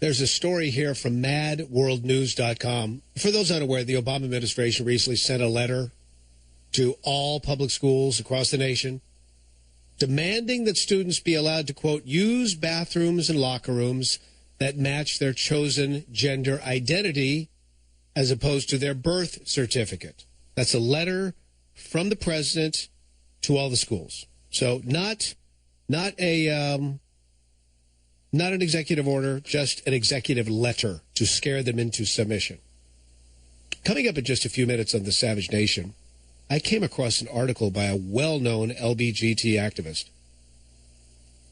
A: There's a story here from madworldnews.com. For those unaware, the Obama administration recently sent a letter to all public schools across the nation demanding that students be allowed to, quote, use bathrooms and locker rooms that match their chosen gender identity as opposed to their birth certificate. That's a letter from the president to all the schools. So not an executive order, just an executive letter to scare them into submission. Coming up in just a few minutes on the Savage Nation, I came across an article by a well-known LBGT activist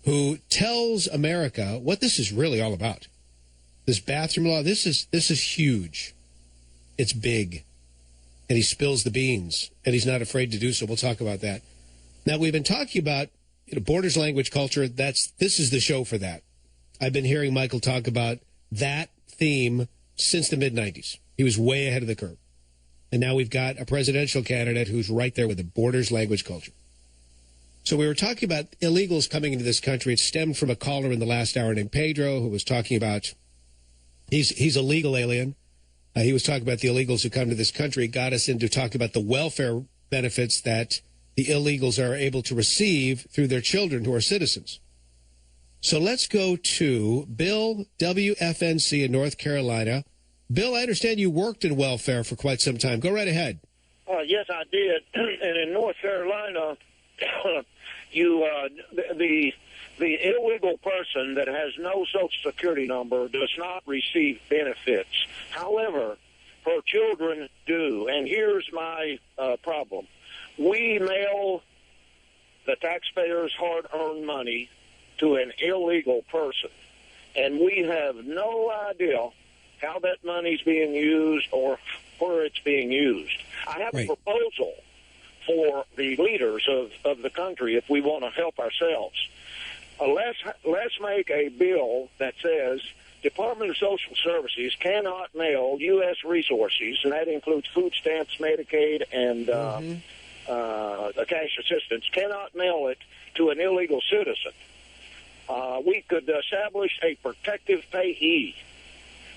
A: who tells America what this is really all about. This bathroom law, this is huge. It's big. And he spills the beans, and he's not afraid to do so. We'll talk about that. Now, we've been talking about borders, language, culture. This is the show for that. I've been hearing Michael talk about that theme since the mid-'90s. He was way ahead of the curve. And now we've got a presidential candidate who's right there with the borders, language, culture. So we were talking about illegals coming into this country. It stemmed from a caller in the last hour named Pedro who was talking about he's a legal alien. He was talking about the illegals who come to this country. It got us into talking about the welfare benefits that the illegals are able to receive through their children who are citizens. So let's go to Bill, WFNC in North Carolina. Bill, I understand you worked in welfare for quite some time. Go right ahead.
L: Yes, I did. And in North Carolina, the illegal person that has no Social Security number does not receive benefits. However, her children do. And here's my problem. We mail the taxpayers' hard-earned money to an illegal person, and we have no idea how that money's being used or where it's being used. I have a proposal for the leaders of the country if we want to help ourselves. Let's make a bill that says Department of Social Services cannot mail U.S. resources, and that includes food stamps, Medicaid, and cash assistance, cannot mail it to an illegal citizen. We could establish a protective payee.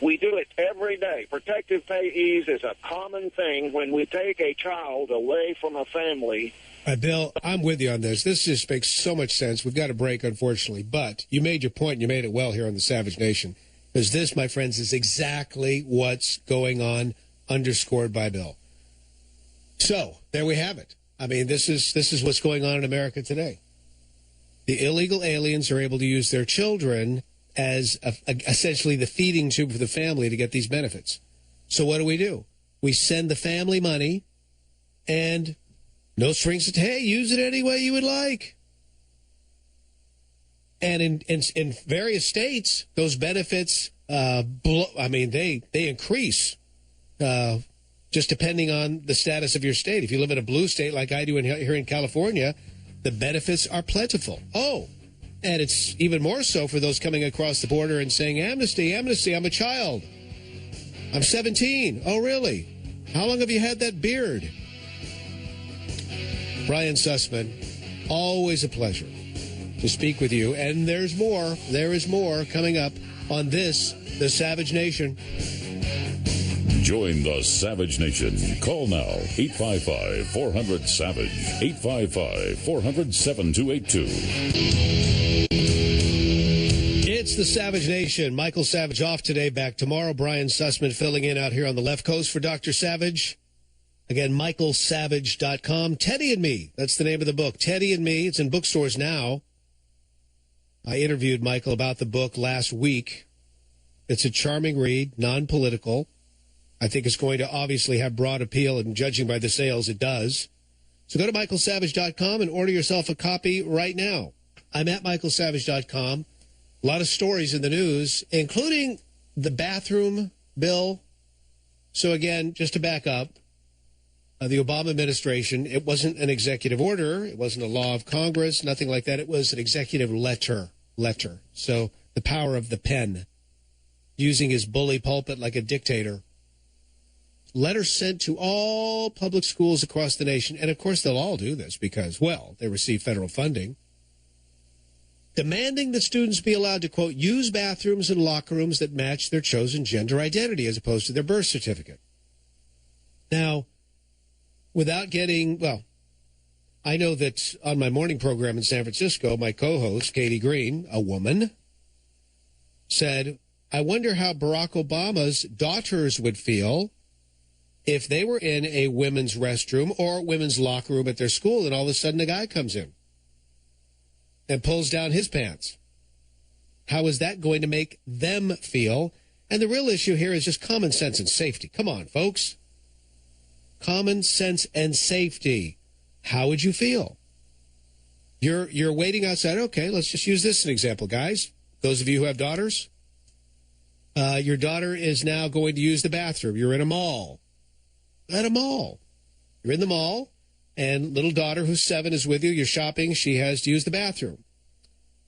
L: We do it every day. Protective payees is a common thing when we take a child away from a family.
A: Bill, I'm with you on this. This just makes so much sense. We've got a break, unfortunately. But you made your point, and you made it well here on the Savage Nation. Because this, my friends, is exactly what's going on, underscored by Bill. So, there we have it. I mean, this is what's going on in America today. The illegal aliens are able to use their children as essentially the feeding tube for the family to get these benefits. So what do? We send the family money and no strings attached. Hey, use it any way you would like. And in various states, those benefits, they increase just depending on the status of your state. If you live in a blue state like I do here in California, the benefits are plentiful. Oh, and it's even more so for those coming across the border and saying, amnesty, amnesty, I'm a child. I'm 17. Oh, really? How long have you had that beard? Brian Sussman, always a pleasure to speak with you. And there's more. There is more coming up on this, The Savage Nation.
D: Join the Savage Nation. Call now, 855-400-SAVAGE, 855-400-7282.
A: It's the Savage Nation. Michael Savage off today, back tomorrow. Brian Sussman filling in out here on the left coast for Dr. Savage. Again, michaelsavage.com. Teddy and Me, that's the name of the book. Teddy and Me, it's in bookstores now. I interviewed Michael about the book last week. It's a charming read, non-political. I think it's going to obviously have broad appeal, and judging by the sales, it does. So go to michaelsavage.com and order yourself a copy right now. I'm at michaelsavage.com. A lot of stories in the news, including the bathroom bill. So again, just to back up, the Obama administration, it wasn't an executive order. It wasn't a law of Congress, nothing like that. It was an executive letter. So the power of the pen, using his bully pulpit like a dictator. letter sent to all public schools across the nation, and of course they'll all do this because, well, they receive federal funding, demanding that students be allowed to, quote, use bathrooms and locker rooms that match their chosen gender identity as opposed to their birth certificate. Now, without getting, well, I know that on my morning program in San Francisco, my co-host, Katie Green, a woman, said, I wonder how Barack Obama's daughters would feel if they were in a women's restroom or women's locker room at their school and all of a sudden a guy comes in and pulls down his pants. How is that going to make them feel? And the real issue here is just common sense and safety. Come on, folks. Common sense and safety. How would you feel? You're waiting outside. Okay, let's just use this as an example, guys. Those of you who have daughters, your daughter is now going to use the bathroom. You're in a mall. At a mall. You're in the mall, and little daughter who's 7 is with you. You're shopping. She has to use the bathroom.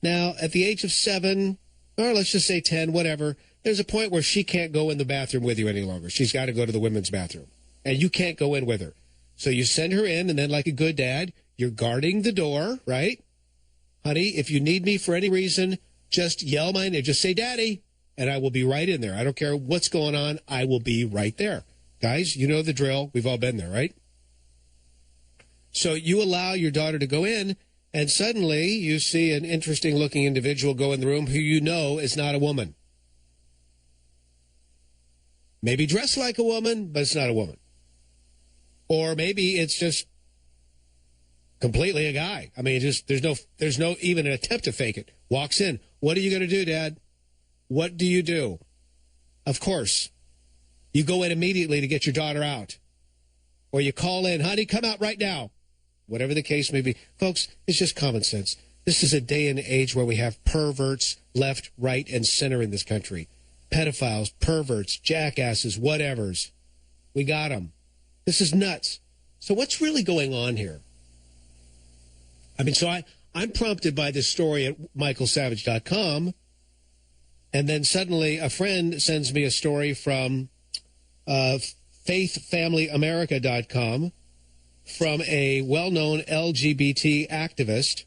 A: Now, at the age of 7, or let's just say 10, whatever, there's a point where she can't go in the bathroom with you any longer. She's got to go to the women's bathroom, and you can't go in with her. So you send her in, and then like a good dad, you're guarding the door, right? Honey, if you need me for any reason, just yell my name. Just say, Daddy, and I will be right in there. I don't care what's going on. I will be right there. Guys, you know the drill. We've all been there, right? So you allow your daughter to go in, and suddenly you see an interesting-looking individual go in the room who you know is not a woman. Maybe dressed like a woman, but it's not a woman. Or maybe it's just completely a guy. I mean, just there's no even an attempt to fake it. Walks in. What are you going to do, Dad? What do you do? Of course, you go in immediately to get your daughter out. Or you call in, honey, come out right now. Whatever the case may be. Folks, it's just common sense. This is a day and age where we have perverts left, right, and center in this country. Pedophiles, perverts, jackasses, whatevers. We got them. This is nuts. So what's really going on here? I mean, so I'm prompted by this story at michaelsavage.com, and then suddenly a friend sends me a story from faithfamilyamerica.com from a well-known LGBT activist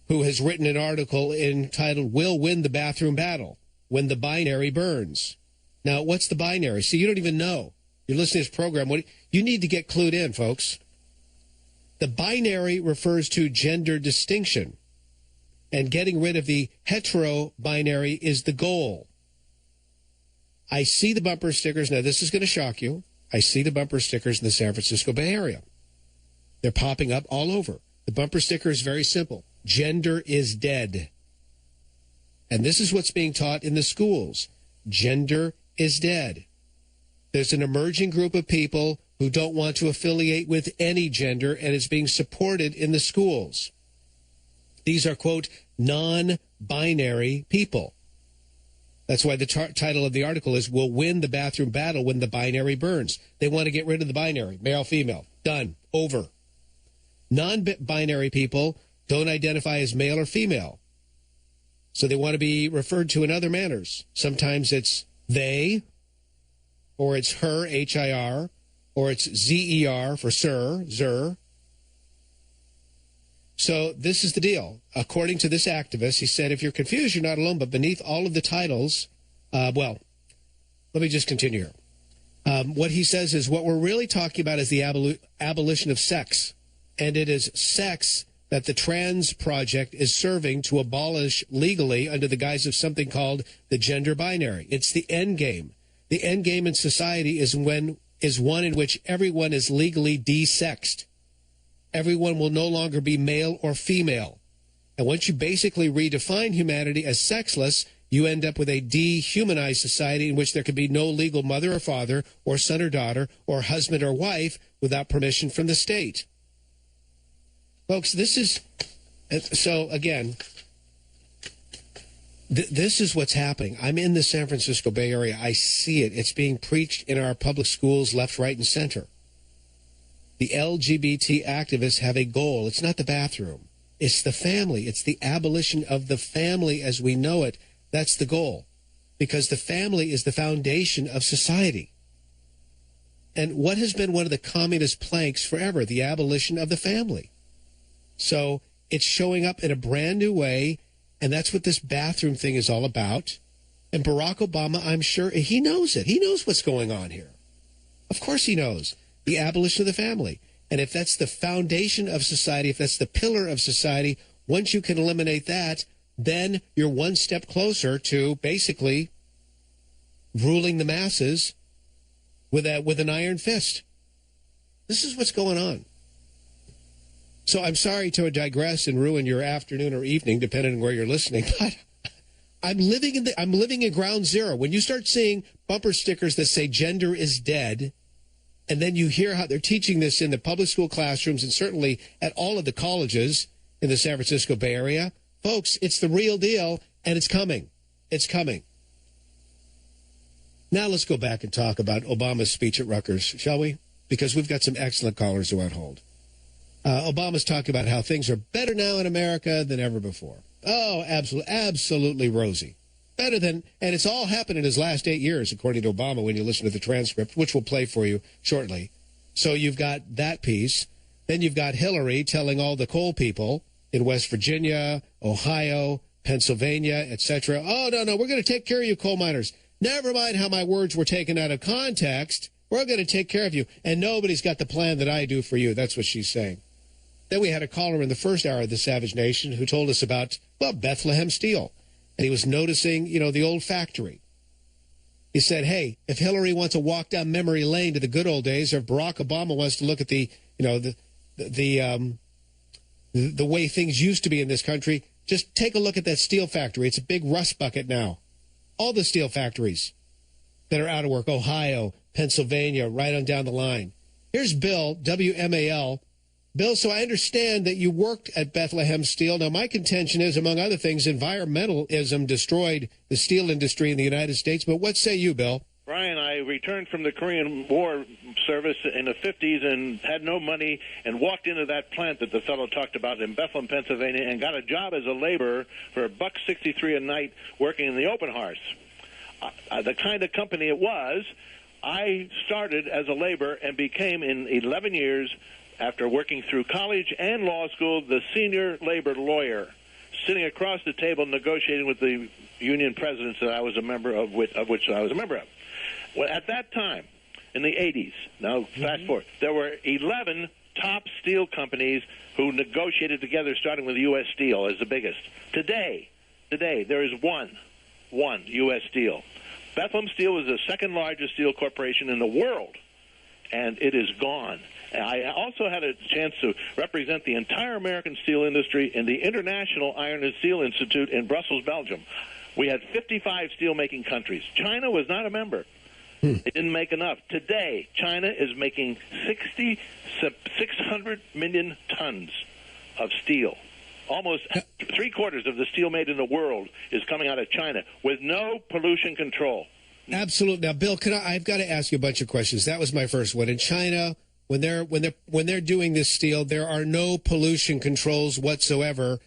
A: who has written an article entitled, We'll Win the Bathroom Battle When the Binary Burns. Now, what's the binary? See, you don't even know. You're listening to this program. You need to get clued in, folks. The binary refers to gender distinction, and getting rid of the hetero-binary is the goal. I see the bumper stickers. Now, this is going to shock you. I see the bumper stickers in the San Francisco Bay Area. They're popping up all over. The bumper sticker is very simple. Gender is dead. And this is what's being taught in the schools. Gender is dead. There's an emerging group of people who don't want to affiliate with any gender, and it's being supported in the schools. These are, quote, non-binary people. That's why the title of the article is, We'll Win the Bathroom Battle When the Binary Burns. They want to get rid of the binary, male, female. Done. Over. Non-binary people don't identify as male or female. So they want to be referred to in other manners. Sometimes it's they, or it's her, H-I-R, or it's Z-E-R for sir, zer. So this is the deal. According to this activist, he said, if you're confused, you're not alone, but beneath all of the titles, well, let me just continue here. What he says is what we're really talking about is the abolition of sex. And it is sex that the Trans Project is serving to abolish legally under the guise of something called the gender binary. It's the end game. The end game in society is one in which everyone is legally desexed. Everyone will no longer be male or female. And once you basically redefine humanity as sexless, you end up with a dehumanized society in which there can be no legal mother or father or son or daughter or husband or wife without permission from the state. Folks, this is, so again, this is what's happening. I'm in the San Francisco Bay Area. I see it. It's being preached in our public schools, left, right, and center. The LGBT activists have a goal. It's not the bathroom. It's the family. It's the abolition of the family as we know it. That's the goal. Because the family is the foundation of society. and what has been one of the communist planks forever, the abolition of the family. So it's showing up in a brand new way, and that's what this bathroom thing is all about. And Barack Obama, I'm sure, he knows it. He knows what's going on here. Of course he knows. The abolition of the family. And if that's the foundation of society, if that's the pillar of society, once you can eliminate that, then you're one step closer to basically ruling the masses with an iron fist. This is what's going on. So I'm sorry to digress and ruin your afternoon or evening, depending on where you're listening, but I'm living in ground zero. When you start seeing bumper stickers that say gender is dead, and then you hear how they're teaching this in the public school classrooms and certainly at all of the colleges in the San Francisco Bay Area, folks, it's the real deal, and it's coming. It's coming. Now let's go back and talk about Obama's speech at Rutgers, shall we? Because we've got some excellent callers who are on hold. Obama's talking about how things are better now in America than ever before. Oh, absolutely rosy. Better than, and it's all happened in his last 8 years, according to Obama, when you listen to the transcript, which we'll play for you shortly. So you've got that piece. Then you've got Hillary telling all the coal people in West Virginia, Ohio, Pennsylvania, etc., oh, no, we're going to take care of you coal miners. Never mind how my words were taken out of context. We're going to take care of you. And nobody's got the plan that I do for you. That's what she's saying. Then we had a caller in the first hour of the Savage Nation who told us about, well, Bethlehem Steel. And he was noticing, the old factory. He said, hey, if Hillary wants to walk down memory lane to the good old days, or if Barack Obama wants to look at the way things used to be in this country, just take a look at that steel factory. It's a big rust bucket now. All the steel factories that are out of work, Ohio, Pennsylvania, right on down the line. Here's Bill, WMAL. Bill, so I understand that you worked at Bethlehem Steel. Now, my contention is, among other things, environmentalism destroyed the steel industry in the United States. But what say you, Bill?
M: Brian, I returned from the Korean War service in the 50s and had no money and walked into that plant that the fellow talked about in Bethlehem, Pennsylvania, and got a job as a laborer for $1.63 a night working in the open hearth. The kind of company it was, I started as a laborer and became, in 11 years, after working through college and law school, the senior labor lawyer, sitting across the table negotiating with the union presidents that I was a member of, which I was a member of. Well, at that time, in the 80s, now fast forward, there were 11 top steel companies who negotiated together, starting with U.S. Steel as the biggest. Today, there is one U.S. Steel. Bethlehem Steel is the second largest steel corporation in the world, and it is gone. I also had a chance to represent the entire American steel industry in the International Iron and Steel Institute in Brussels, Belgium. We had 55 steel-making countries. China was not a member. They didn't make enough. Today, China is making 600 million tons of steel. Almost three-quarters of the steel made in the world is coming out of China with no pollution control.
A: Absolutely. Now, Bill, I've got to ask you a bunch of questions. That was my first one. In China, when they're doing this steel, there are no pollution controls whatsoever.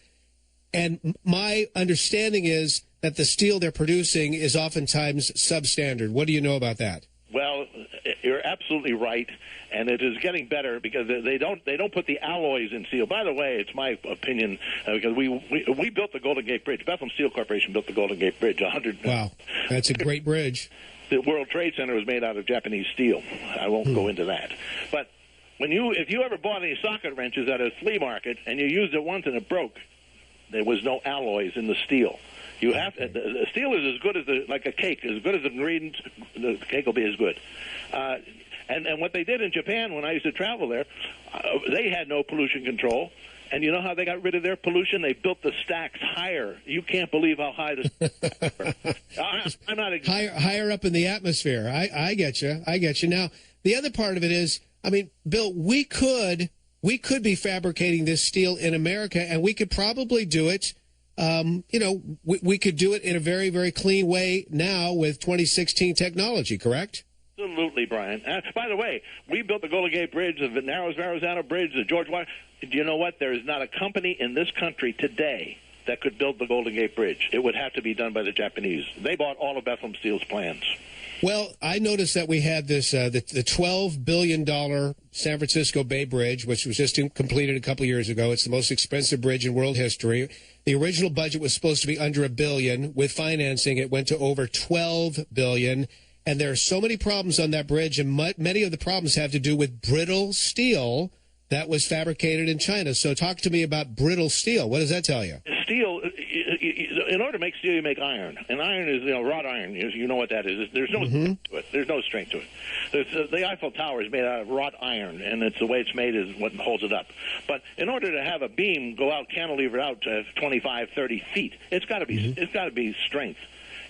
A: And my understanding is that the steel they're producing is oftentimes substandard. What do you know about that?
M: Well, you're absolutely right, and it is getting better because they don't put the alloys in steel. By the way, it's my opinion because we built the Golden Gate Bridge. Bethlehem Steel Corporation built the Golden Gate Bridge.
A: Wow, that's a great bridge.
M: The World Trade Center was made out of Japanese steel. I won't go into that, but if you ever bought any socket wrenches at a flea market and you used it once and it broke, there was no alloys in the steel. You have the steel is as good as like a cake. As good as the ingredients, the cake will be as good. And what they did in Japan when I used to travel there, they had no pollution control. And you know how they got rid of their pollution? They built the stacks higher. You can't believe how high the stacks were. I'm not
A: higher up in the atmosphere. I get you. Now, the other part of it is, I mean, Bill, we could be fabricating this steel in America, and we could probably do it. We could do it in a very, very clean way now with 2016 technology, correct?
M: Absolutely, Brian. By the way, we built the Golden Gate Bridge, the Narrows-Verrazano Bridge, the George Washington. Do you know what? There is not a company in this country today that could build the Golden Gate Bridge. It would have to be done by the Japanese. They bought all of Bethlehem Steel's plans.
A: Well, I noticed that we had this the $12 billion San Francisco Bay Bridge, which was just completed a couple years ago. It's the most expensive bridge in world history. The original budget was supposed to be under $1 billion. With financing, it went to over $12 billion. And there are so many problems on that bridge, and many of the problems have to do with brittle steel that was fabricated in China. So talk to me about brittle steel. What does that tell you?
M: Steel, in order to make steel, you make iron. And iron is, wrought iron. You know what that is. There's no strength to it. There's no strength to it. The Eiffel Tower is made out of wrought iron, and it's the way it's made is what holds it up. But in order to have a beam go out, cantilever out to 25, 30 feet, it's got to be strength.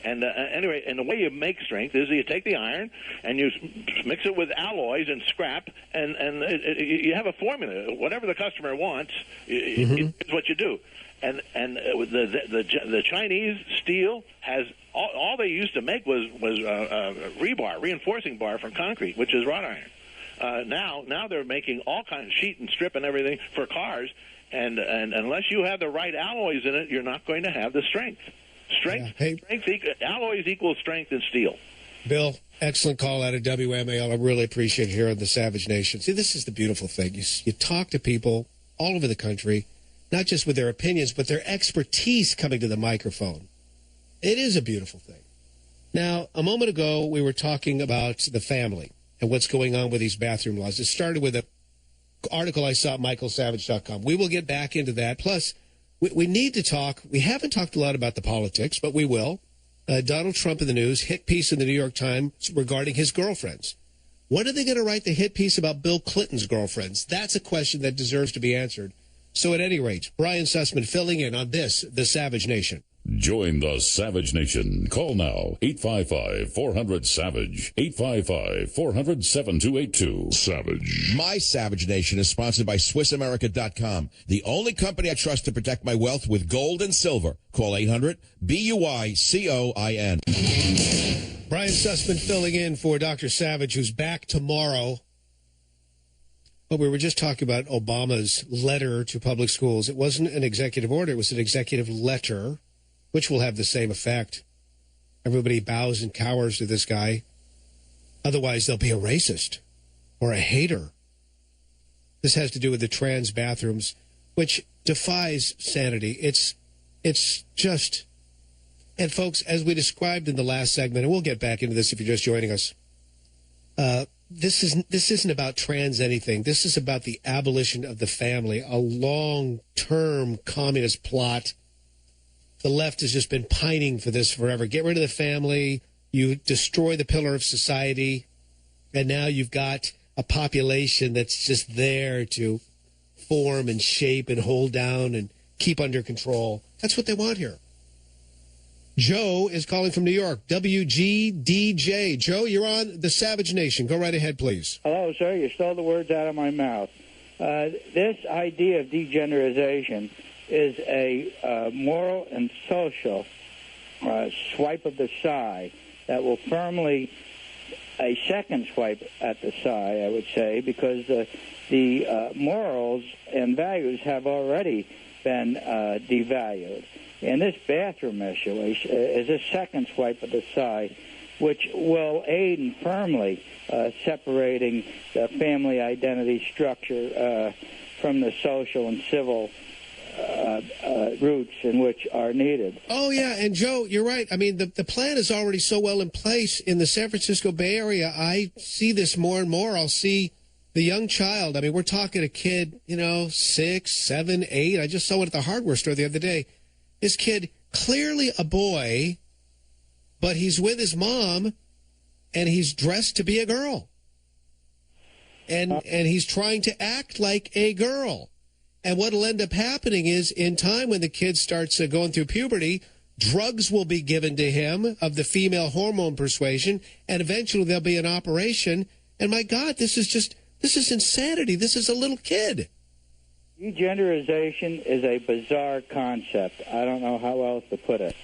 M: And anyway, and the way you make strength is you take the iron and you mix it with alloys and scrap, and you have a formula. Whatever the customer wants is what you do. And the Chinese steel has all they used to make was rebar, reinforcing bar from concrete, which is wrought iron. Now they're making all kinds of sheet and strip and everything for cars, and unless you have the right alloys in it, you're not going to have the strength. Alloys equals strength in steel.
A: Bill, excellent call out of WMAL. I really appreciate it here on the Savage Nation. See, this is the beautiful thing. You talk to people all over the country, not just with their opinions, but their expertise coming to the microphone. It is a beautiful thing. Now, a moment ago, we were talking about the family and what's going on with these bathroom laws. It started with an article I saw at michaelsavage.com. We will get back into that. Plus, we need to talk. We haven't talked a lot about the politics, but we will. Donald Trump in the news, hit piece in the New York Times regarding his girlfriends. When are they going to write the hit piece about Bill Clinton's girlfriends? That's a question that deserves to be answered. So at any rate, Brian Sussman filling in on this, The Savage Nation.
D: Join the Savage Nation. Call now, 855-400-SAVAGE, 855-400-7282. Savage.
E: My Savage Nation is sponsored by SwissAmerica.com, the only company I trust to protect my wealth with gold and silver. Call 800-BUICOIN.
A: Brian Sussman filling in for Dr. Savage, who's back tomorrow. Well, we were just talking about Obama's letter to public schools. It wasn't an executive order. It was an executive letter, which will have the same effect. Everybody bows and cowers to this guy. Otherwise, they'll be a racist or a hater. This has to do with the trans bathrooms, which defies sanity. It's just... And, folks, as we described in the last segment, and we'll get back into this if you're just joining us, this isn't about trans anything. This is about the abolition of the family, a long-term communist plot. The left has just been pining for this forever. Get rid of the family. You destroy the pillar of society. And now you've got a population that's just there to form and shape and hold down and keep under control. That's what they want here. Joe is calling from New York. WGDJ. Joe, you're on the Savage Nation. Go right ahead, please.
N: Hello, sir. You stole the words out of my mouth. This idea of degenerization is a moral and social swipe of the sigh that will firmly a second swipe at the sigh, I would say, because the morals and values have already been devalued. And this bathroom issue is a second swipe of the sigh, which will aid in firmly separating the family identity structure from the social and civil roots in which are needed.
A: Oh, yeah, and Joe, you're right. I mean, the plan is already so well in place in the San Francisco Bay Area. I see this more and more. I'll see the young child. I mean, we're talking a kid, 6, 7, 8. I just saw it at the hardware store the other day. This kid, clearly a boy, but he's with his mom, and he's dressed to be a girl. And he's trying to act like a girl. And what will end up happening is, in time, when the kid starts going through puberty, drugs will be given to him of the female hormone persuasion, and eventually there'll be an operation. And my God, this is insanity. This is a little kid.
N: Degenerization is a bizarre concept. I don't know how else to put it.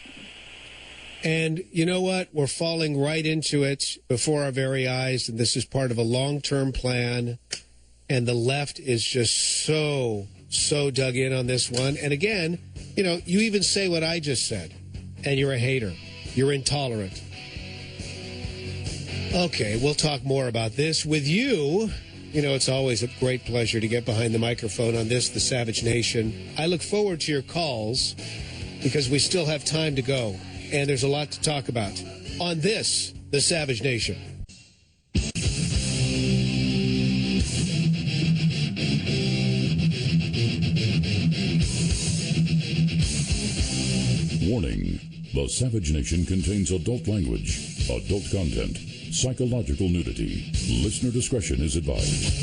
A: And you know what? We're falling right into it before our very eyes, and this is part of a long-term plan. And the left is just so dug in on this one. And again, you even say what I just said, and you're a hater. You're intolerant. Okay, we'll talk more about this with you. You know, it's always a great pleasure to get behind the microphone on this, The Savage Nation. I look forward to your calls because we still have time to go, and there's a lot to talk about on this, The Savage Nation.
D: Warning. The Savage Nation contains adult language, adult content, psychological nudity. Listener discretion is advised.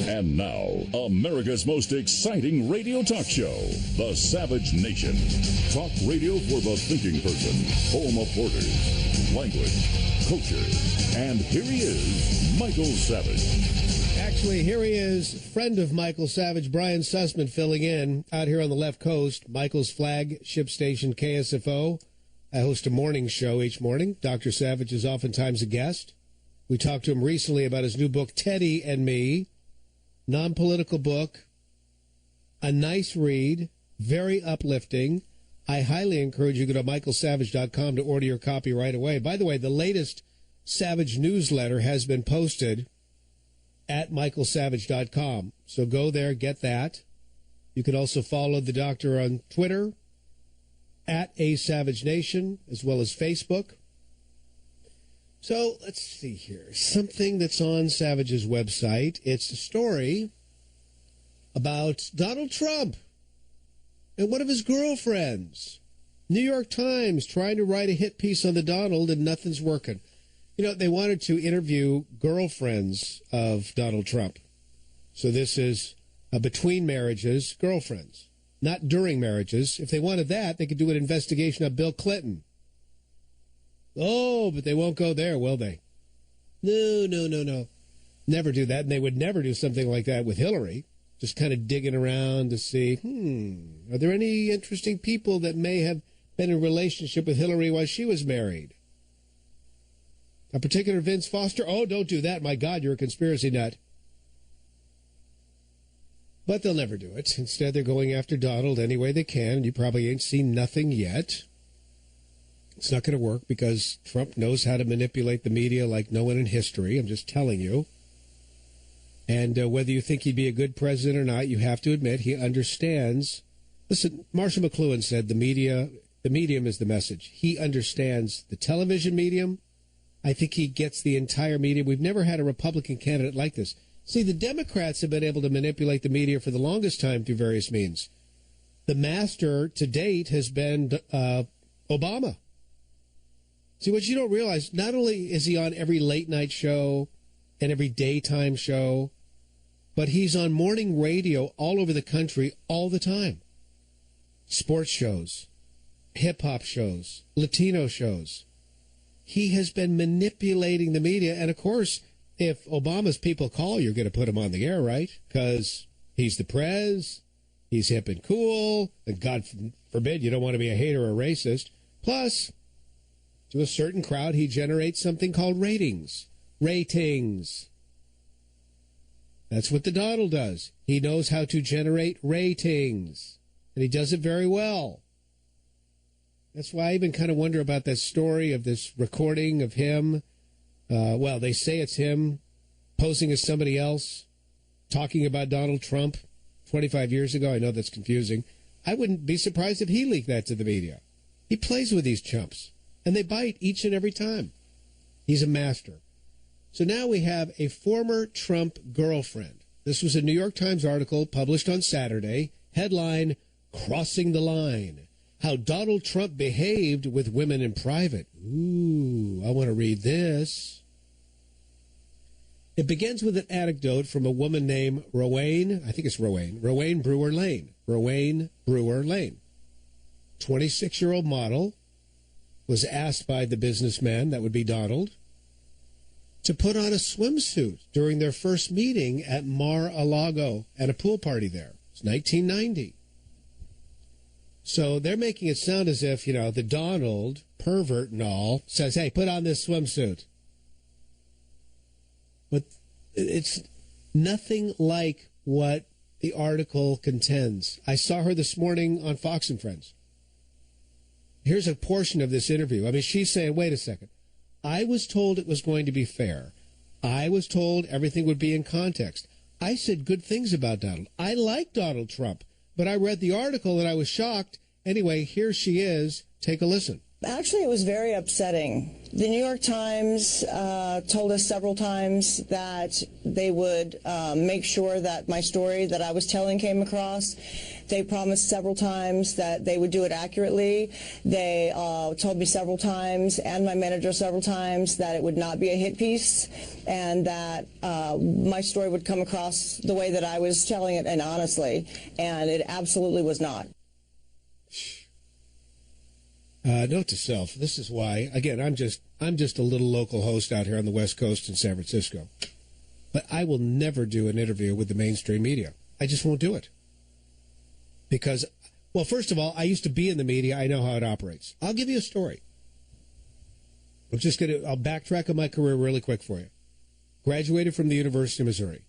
D: And now, America's most exciting radio talk show, The Savage Nation. Talk radio for the thinking person, home of borders, language, culture. And here he is, Michael Savage.
A: Actually, here he is, friend of Michael Savage, Brian Sussman, filling in out here on the left coast, Michael's flagship station, KSFO. I host a morning show each morning. Dr. Savage is oftentimes a guest. We talked to him recently about his new book, Teddy and Me, non-political book, a nice read, very uplifting. I highly encourage you to go to michaelsavage.com to order your copy right away. By the way, the latest Savage newsletter has been posted at michaelsavage.com. So go there, get that. You can also follow the doctor on Twitter, at @ASavageNation, as well as Facebook. So let's see here. Something that's on Savage's website. It's a story about Donald Trump and one of his girlfriends. New York Times trying to write a hit piece on the Donald, and nothing's working. You know, they wanted to interview girlfriends of Donald Trump. So this is between marriages, girlfriends, not during marriages. If they wanted that, they could do an investigation of Bill Clinton. Oh, but they won't go there, will they? No. Never do that. And they would never do something like that with Hillary. Just kind of digging around to see, are there any interesting people that may have been in a relationship with Hillary while she was married? A particular Vince Foster? Oh, don't do that. My God, you're a conspiracy nut. But they'll never do it. Instead, they're going after Donald any way they can. And you probably ain't seen nothing yet. It's not going to work because Trump knows how to manipulate the media like no one in history. I'm just telling you. And whether you think he'd be a good president or not, you have to admit he understands. Listen, Marshall McLuhan said the medium is the message. He understands the television medium. I think he gets the entire media. We've never had a Republican candidate like this. See, the Democrats have been able to manipulate the media for the longest time through various means. The master to date has been Obama. See, what you don't realize, not only is he on every late night show and every daytime show, but he's on morning radio all over the country all the time. Sports shows, hip-hop shows, Latino shows. He has been manipulating the media. And, of course, if Obama's people call, you're going to put him on the air, right? Because he's the prez, he's hip and cool, and God forbid you don't want to be a hater or a racist. Plus, to a certain crowd, he generates something called ratings. Ratings. That's what the Donald does. He knows how to generate ratings, and he does it very well. That's why I even kind of wonder about that story of this recording of him. Well, they say it's him posing as somebody else, talking about Donald Trump 25 years ago. I know that's confusing. I wouldn't be surprised if he leaked that to the media. He plays with these chumps, and they bite each and every time. He's a master. So now we have a former Trump girlfriend. This was a New York Times article published on Saturday. Headline, Crossing the Line. How Donald Trump behaved with women in private. Ooh, I want to read this. It begins with an anecdote from a woman named Rowan Brewer Lane. Rowan Brewer Lane. 26-year-old model was asked by the businessman, that would be Donald, to put on a swimsuit during their first meeting at Mar-a-Lago at a pool party there. It's 1990. So they're making it sound as if, you know, the Donald, pervert and all, says, hey, put on this swimsuit. But it's nothing like what the article contends. I saw her this morning on Fox and Friends. Here's a portion of this interview. I mean, she's saying, wait a second. I was told it was going to be fair. I was told everything would be in context. I said good things about Donald. I like Donald Trump, but I read the article and I was shocked. Anyway, here she is. Take a listen.
O: Actually, it was very upsetting. The New York Times told us several times that they would make sure that my story that I was telling came across. They promised several times that they would do it accurately. They told me several times, and my manager several times, that it would not be a hit piece and that my story would come across the way that I was telling it and honestly, and it absolutely was not.
A: Note to self, this is why, again, I'm just a little local host out here on the West Coast in San Francisco. But I will never do an interview with the mainstream media. I just won't do it. Because, well, first of all, I used to be in the media. I know how it operates. I'll give you a story. I'll backtrack on my career really quick for you. Graduated from the University of Missouri.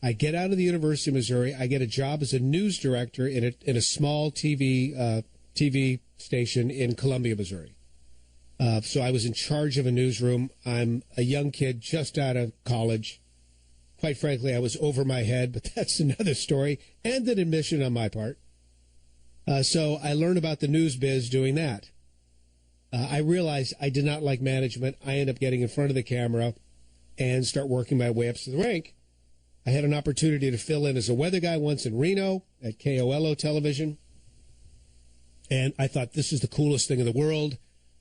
A: I get out of the University of Missouri. I get a job as a news director in a small TV station in Columbia, Missouri. So I was in charge of a newsroom. I'm a young kid just out of college. Quite frankly, I was over my head, but that's another story and an admission on my part. So I learned about the news biz doing that. I realized I did not like management. I ended up getting in front of the camera and start working my way up to the rank. I had an opportunity to fill in as a weather guy once in Reno at KOLO television. And I thought, this is the coolest thing in the world.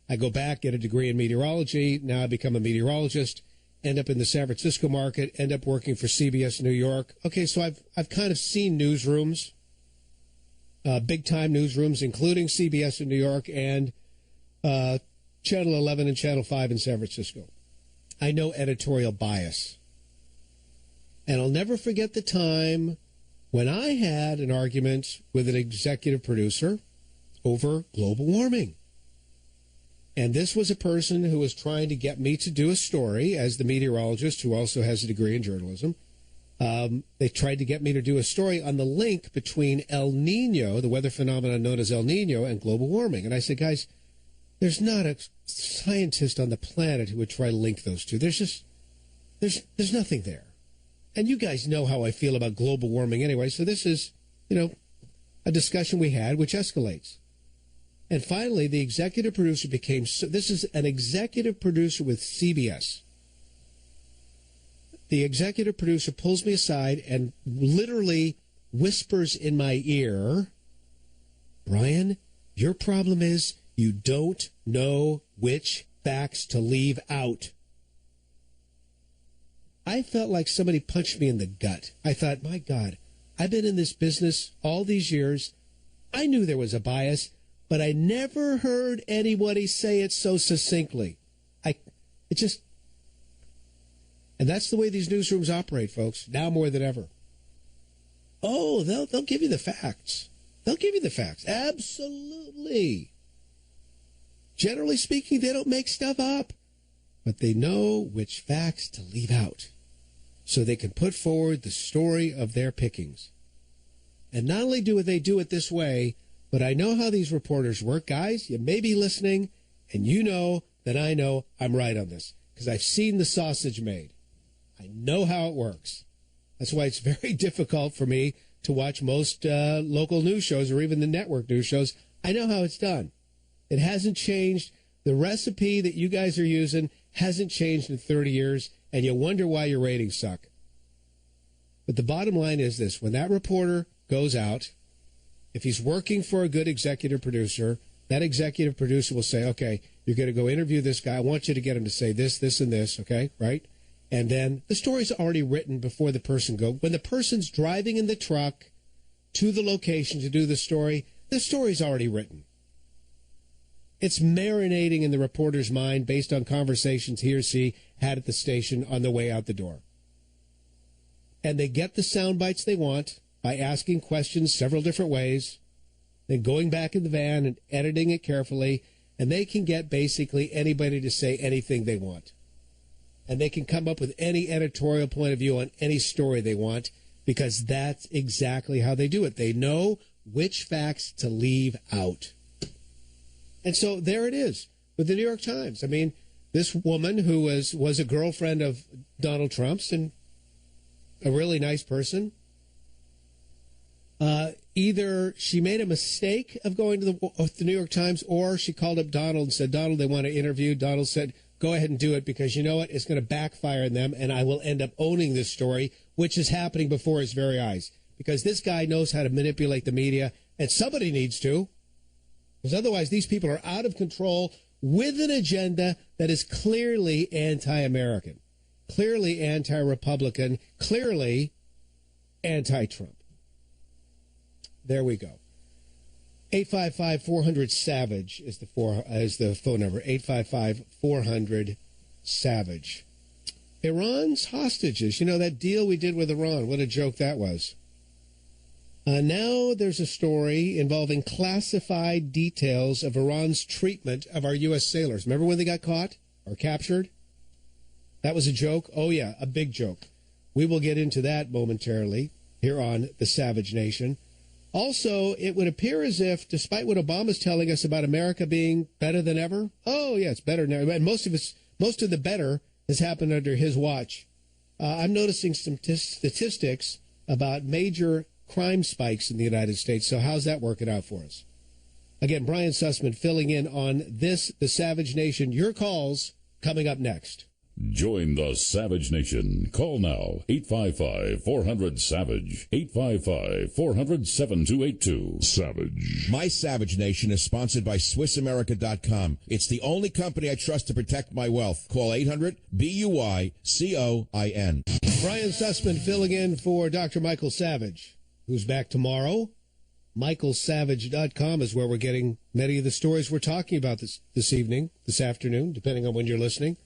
A: I go back, get a degree in meteorology. Now I become a meteorologist, end up in the San Francisco market, end up working for CBS New York. Okay, so I've kind of seen newsrooms, big-time newsrooms, including CBS in New York and Channel 11 and Channel 5 in San Francisco. I know editorial bias. And I'll never forget the time when I had an argument with an executive producer over global warming. And this was a person who was trying to get me to do a story as the meteorologist who also has a degree in journalism. They tried to get me to do a story on the link between El Nino, the weather phenomenon known as El Nino, and global warming. And I said, guys, there's not a scientist on the planet who would try to link those two. There's there's nothing there. And you guys know how I feel about global warming anyway. So this is, a discussion we had, which escalates. And finally, the executive producer this is an executive producer with CBS. The executive producer pulls me aside and literally whispers in my ear, Brian, your problem is you don't know which facts to leave out. I felt like somebody punched me in the gut. I thought, my God, I've been in this business all these years. I knew there was a bias, but I never heard anybody say it so succinctly. And that's the way these newsrooms operate, folks, now more than ever. Oh, they'll give you the facts. They'll give you the facts. Absolutely. Generally speaking, they don't make stuff up, but they know which facts to leave out so they can put forward the story of their pickings. And not only do they do it this way, but I know how these reporters work. Guys, you may be listening, and you know that I know I'm right on this because I've seen the sausage made. I know how it works. That's why it's very difficult for me to watch most local news shows or even the network news shows. I know how it's done. It hasn't changed. The recipe that you guys are using hasn't changed in 30 years, and you wonder why your ratings suck. But the bottom line is this. When that reporter goes out, if he's working for a good executive producer, that executive producer will say, okay, you're going to go interview this guy. I want you to get him to say this, this, and this, okay, right? And then the story's already written before the person goes. When the person's driving in the truck to the location to do the story's already written. It's marinating in the reporter's mind based on conversations he or she had at the station on the way out the door. And they get the sound bites they want by asking questions several different ways, then going back in the van and editing it carefully, and they can get basically anybody to say anything they want. And they can come up with any editorial point of view on any story they want because that's exactly how they do it. They know which facts to leave out. And so there it is with the New York Times. I mean, this woman who was a girlfriend of Donald Trump's and a really nice person, either she made a mistake of going to the New York Times, or she called up Donald and said, Donald, they want to interview. Donald said, go ahead and do it, because you know what? It's going to backfire on them, and I will end up owning this story, which is happening before his very eyes. Because this guy knows how to manipulate the media, and somebody needs to. Because otherwise, these people are out of control with an agenda that is clearly anti-American, clearly anti-Republican, clearly anti-Trump. There we go. 855-400-SAVAGE is the phone number. 855-400-SAVAGE. Iran's hostages. You know, that deal we did with Iran, what a joke that was. Now there's a story involving classified details of Iran's treatment of our U.S. sailors. Remember when they got caught or captured? That was a joke? Oh, yeah, a big joke. We will get into that momentarily here on The Savage Nation. Also, it would appear as if, despite what Obama's telling us about America being better than ever, oh, yeah, it's better now. And most of the better has happened under his watch. I'm noticing some statistics about major crime spikes in the United States. So how's that working out for us? Again, Brian Sussman filling in on this, The Savage Nation. Your calls coming up next.
D: Join the Savage Nation. Call now, 855-400-SAVAGE, 855-400-7282. Savage.
E: My Savage Nation is sponsored by SwissAmerica.com. It's the only company I trust to protect my wealth. Call 800-BUY-COIN.
A: Brian Sussman filling in for Dr. Michael Savage, who's back tomorrow. MichaelSavage.com is where we're getting many of the stories we're talking about this evening, this afternoon, depending on when you're listening.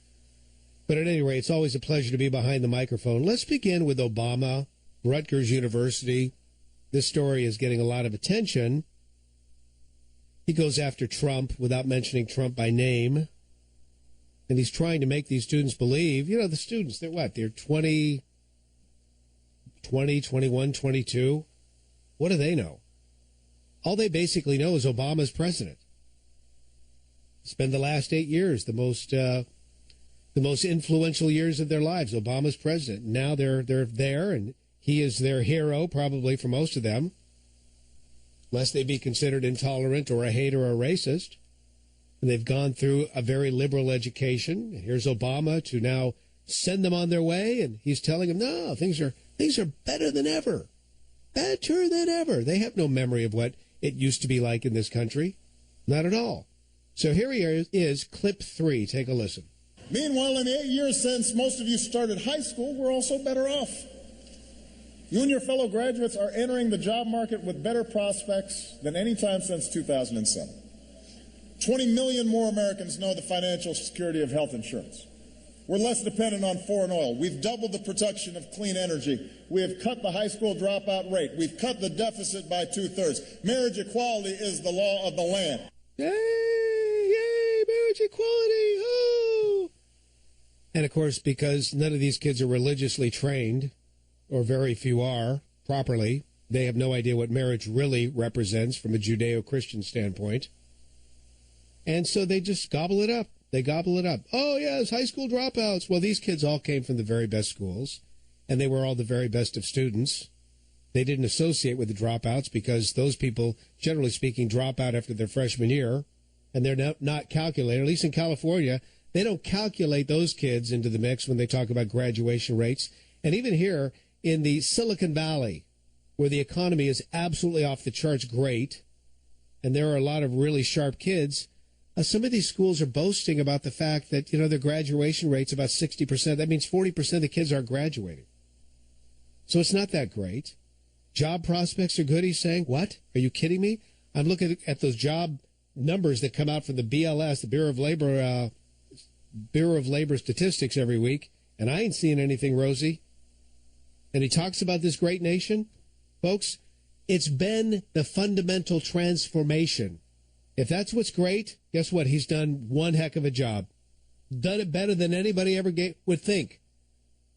A: But at any rate, it's always a pleasure to be behind the microphone. Let's begin with Obama, Rutgers University. This story is getting a lot of attention. He goes after Trump without mentioning Trump by name. And he's trying to make these students believe, you know, the students, they're what? They're 20, 21, 22. What do they know? All they basically know is Obama's president. Spend the last 8 years, the most influential years of their lives. Obama's president. Now they're there, and he is their hero, probably for most of them, lest they be considered intolerant or a hater or a racist. And they've gone through a very liberal education. And here's Obama to now send them on their way, and he's telling them, no, things are better than ever. Better than ever. They have no memory of what it used to be like in this country. Not at all. So here he is, clip 3. Take a listen.
B: Meanwhile, in the 8 years since most of you started high school, we're also better off. You and your fellow graduates are entering the job market with better prospects than any time since 2007. 20 million more Americans know the financial security of health insurance. We're less dependent on foreign oil. We've doubled the production of clean energy. We have cut the high school dropout rate. We've cut the deficit by 2/3. Marriage equality is the law of the land.
A: Yay, yay, marriage equality, oh! And, of course, because none of these kids are religiously trained, or very few are properly, they have no idea what marriage really represents from a Judeo-Christian standpoint. And so they just gobble it up. They gobble it up. Oh, yes, high school dropouts. Well, these kids all came from the very best schools, and they were all the very best of students. They didn't associate with the dropouts because those people, generally speaking, drop out after their freshman year, and they're not calculated. At least in California, they don't calculate those kids into the mix when they talk about graduation rates. And even here in the Silicon Valley, where the economy is absolutely off the charts great, and there are a lot of really sharp kids, some of these schools are boasting about the fact that, you know, their graduation rate's about 60%. That means 40% of the kids aren't graduating. So it's not that great. Job prospects are good, he's saying. What? Are you kidding me? I'm looking at those job numbers that come out from the BLS, the Bureau of Labor Statistics every week, and I ain't seeing anything rosy. And he talks about this great nation. Folks, it's been the fundamental transformation. If that's what's great, guess what? He's done one heck of a job. Done it better than anybody ever would think.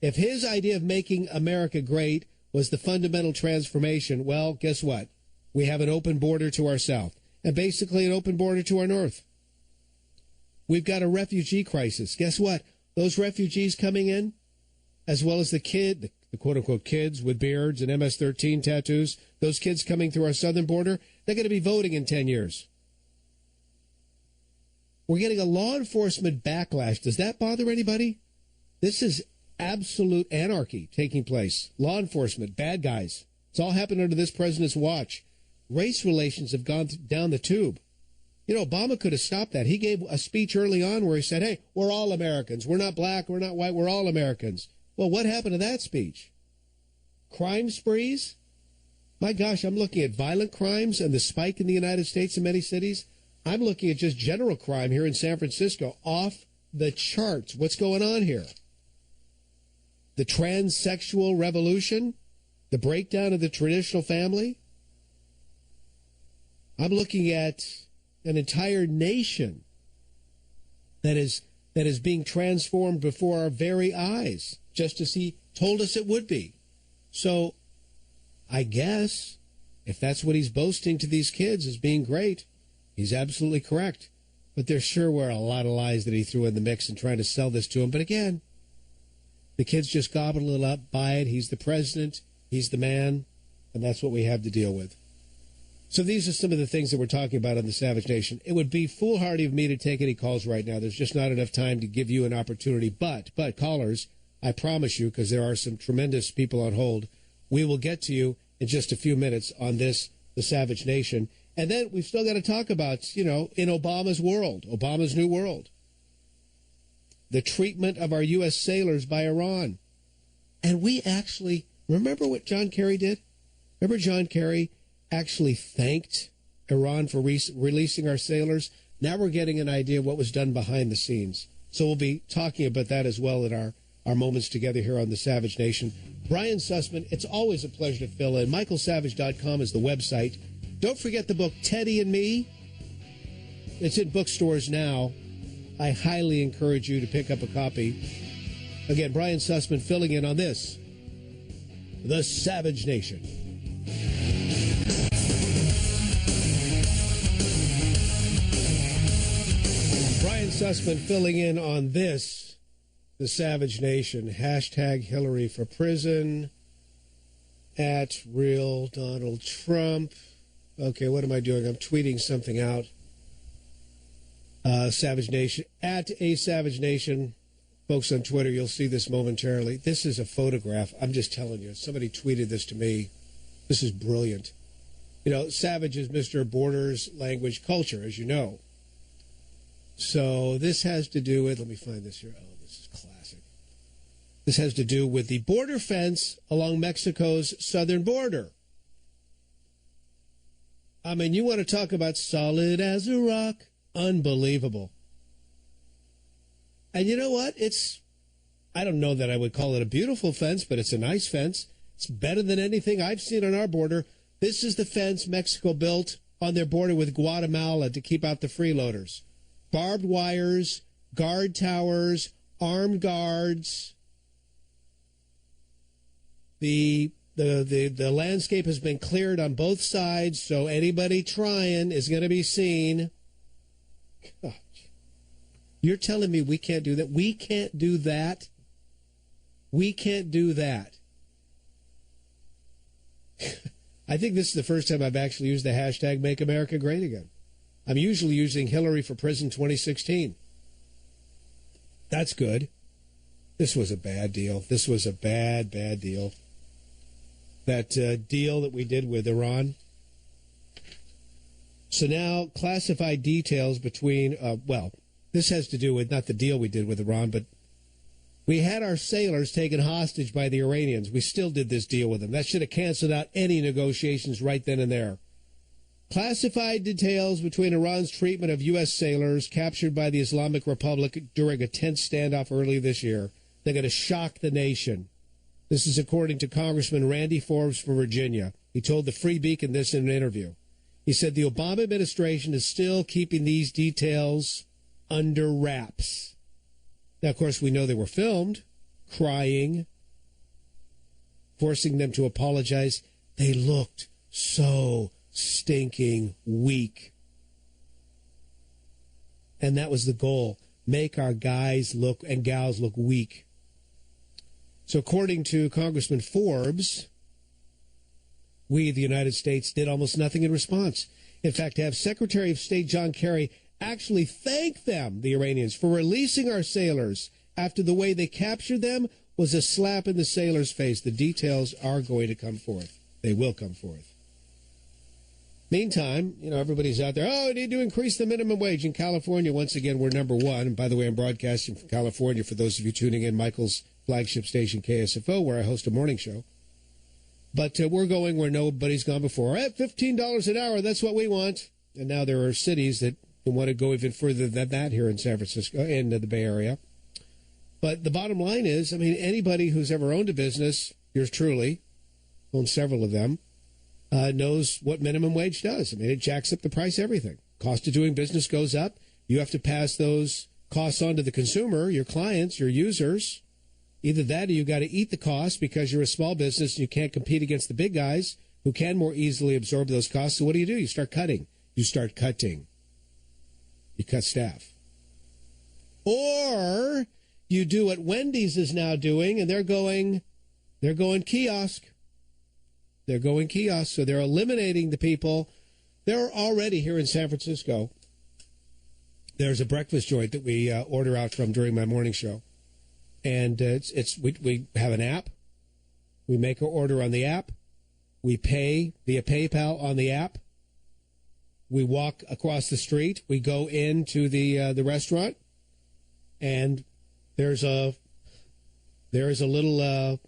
A: If his idea of making America great was the fundamental transformation, well, guess what? We have an open border to our south and basically an open border to our north. We've got a refugee crisis. Guess what? Those refugees coming in, as well as the quote-unquote kids with beards and MS-13 tattoos, those kids coming through our southern border, they're going to be voting in 10 years. We're getting a law enforcement backlash. Does that bother anybody? This is absolute anarchy taking place. Law enforcement, bad guys. It's all happened under this president's watch. Race relations have gone down the tube. You know, Obama could have stopped that. He gave a speech early on where he said, hey, we're all Americans. We're not black. We're not white. We're all Americans. Well, what happened to that speech? Crime sprees? My gosh, I'm looking at violent crimes and the spike in the United States in many cities. I'm looking at just general crime here in San Francisco. Off the charts. What's going on here? The transsexual revolution? The breakdown of the traditional family? I'm looking at an entire nation that is being transformed before our very eyes, just as he told us it would be. So I guess if that's what he's boasting to these kids as being great, he's absolutely correct. But there sure were a lot of lies that he threw in the mix in trying to sell this to them. But again, the kids just gobbled it up, buy it. He's the president. He's the man. And that's what we have to deal with. So these are some of the things that we're talking about on the Savage Nation. It would be foolhardy of me to take any calls right now. There's just not enough time to give you an opportunity. But callers, I promise you, because there are some tremendous people on hold, we will get to you in just a few minutes on this, the Savage Nation. And then we've still got to talk about, in Obama's world, Obama's new world, the treatment of our U.S. sailors by Iran. And we actually, remember what John Kerry did? Remember John Kerry actually thanked Iran for releasing our sailors? Now we're getting an idea of what was done behind the scenes. So we'll be talking about that as well in our moments together here on the Savage Nation. Brian Sussman, it's always a pleasure to fill in. MichaelSavage.com is the website. Don't forget the book Teddy and Me. It's in bookstores now. I highly encourage you to pick up a copy. Again, Brian Sussman filling in on this, the Savage Nation. Brian Sussman filling in on this, the Savage Nation. Hashtag Hillary for prison. At real Donald Trump. Okay, what am I doing? I'm tweeting something out. Savage Nation. At a Savage Nation. Folks on Twitter, you'll see this momentarily. This is a photograph. I'm just telling you. Somebody tweeted this to me. This is brilliant. Savage is Mr. Borders, language, culture, as you know. So this has to do with, let me find this here. Oh, this is classic. This has to do with the border fence along Mexico's southern border. I mean, you want to talk about solid as a rock? Unbelievable. And you know what? I don't know that I would call it a beautiful fence, but it's a nice fence. It's better than anything I've seen on our border. This is the fence Mexico built on their border with Guatemala to keep out the freeloaders. Barbed wires, guard towers, armed guards. The landscape has been cleared on both sides, so anybody trying is going to be seen. Gosh. You're telling me we can't do that? We can't do that? We can't do that. I think this is the first time I've actually used the hashtag Make America Great Again. I'm usually using Hillary for Prison 2016. That's good. This was a bad deal. This was a bad deal. That deal that we did with Iran. So now classified details between, this has to do with not the deal we did with Iran, but we had our sailors taken hostage by the Iranians. We still did this deal with them. That should have canceled out any negotiations right then and there. Classified details between Iran's treatment of U.S. sailors captured by the Islamic Republic during a tense standoff early this year. They're going to shock the nation. This is according to Congressman Randy Forbes from Virginia. He told the Free Beacon this in an interview. He said the Obama administration is still keeping these details under wraps. Now, of course, we know they were filmed, crying, forcing them to apologize. They looked so stinking weak. And that was the goal. Make our guys look and gals look weak. So according to Congressman Forbes, we, the United States, did almost nothing in response. In fact, to have Secretary of State John Kerry actually thank them, the Iranians, for releasing our sailors after the way they captured them was a slap in the sailors' face. The details are going to come forth. They will come forth. Meantime, everybody's out there, we need to increase the minimum wage. In California, once again, we're number one. And by the way, I'm broadcasting from California for those of you tuning in, Michael's flagship station, KSFO, where I host a morning show. But we're going where nobody's gone before. At $15 an hour, that's what we want. And now there are cities that want to go even further than that here in San Francisco, in the Bay Area. But the bottom line is, anybody who's ever owned a business, yours truly, owns several of them, knows what minimum wage does. It jacks up the price of everything. Cost of doing business goes up. You have to pass those costs on to the consumer, your clients, your users. Either that or you got to eat the cost because you're a small business and you can't compete against the big guys who can more easily absorb those costs. So what do? You start cutting. You start cutting. You cut staff. Or you do what Wendy's is now doing, and they're going kiosk. They're going kiosk, so they're eliminating the people. They're already here in San Francisco. There's a breakfast joint that we order out from during my morning show, and we have an app. We make our order on the app. We pay via PayPal on the app. We walk across the street. We go into the restaurant, and there's a little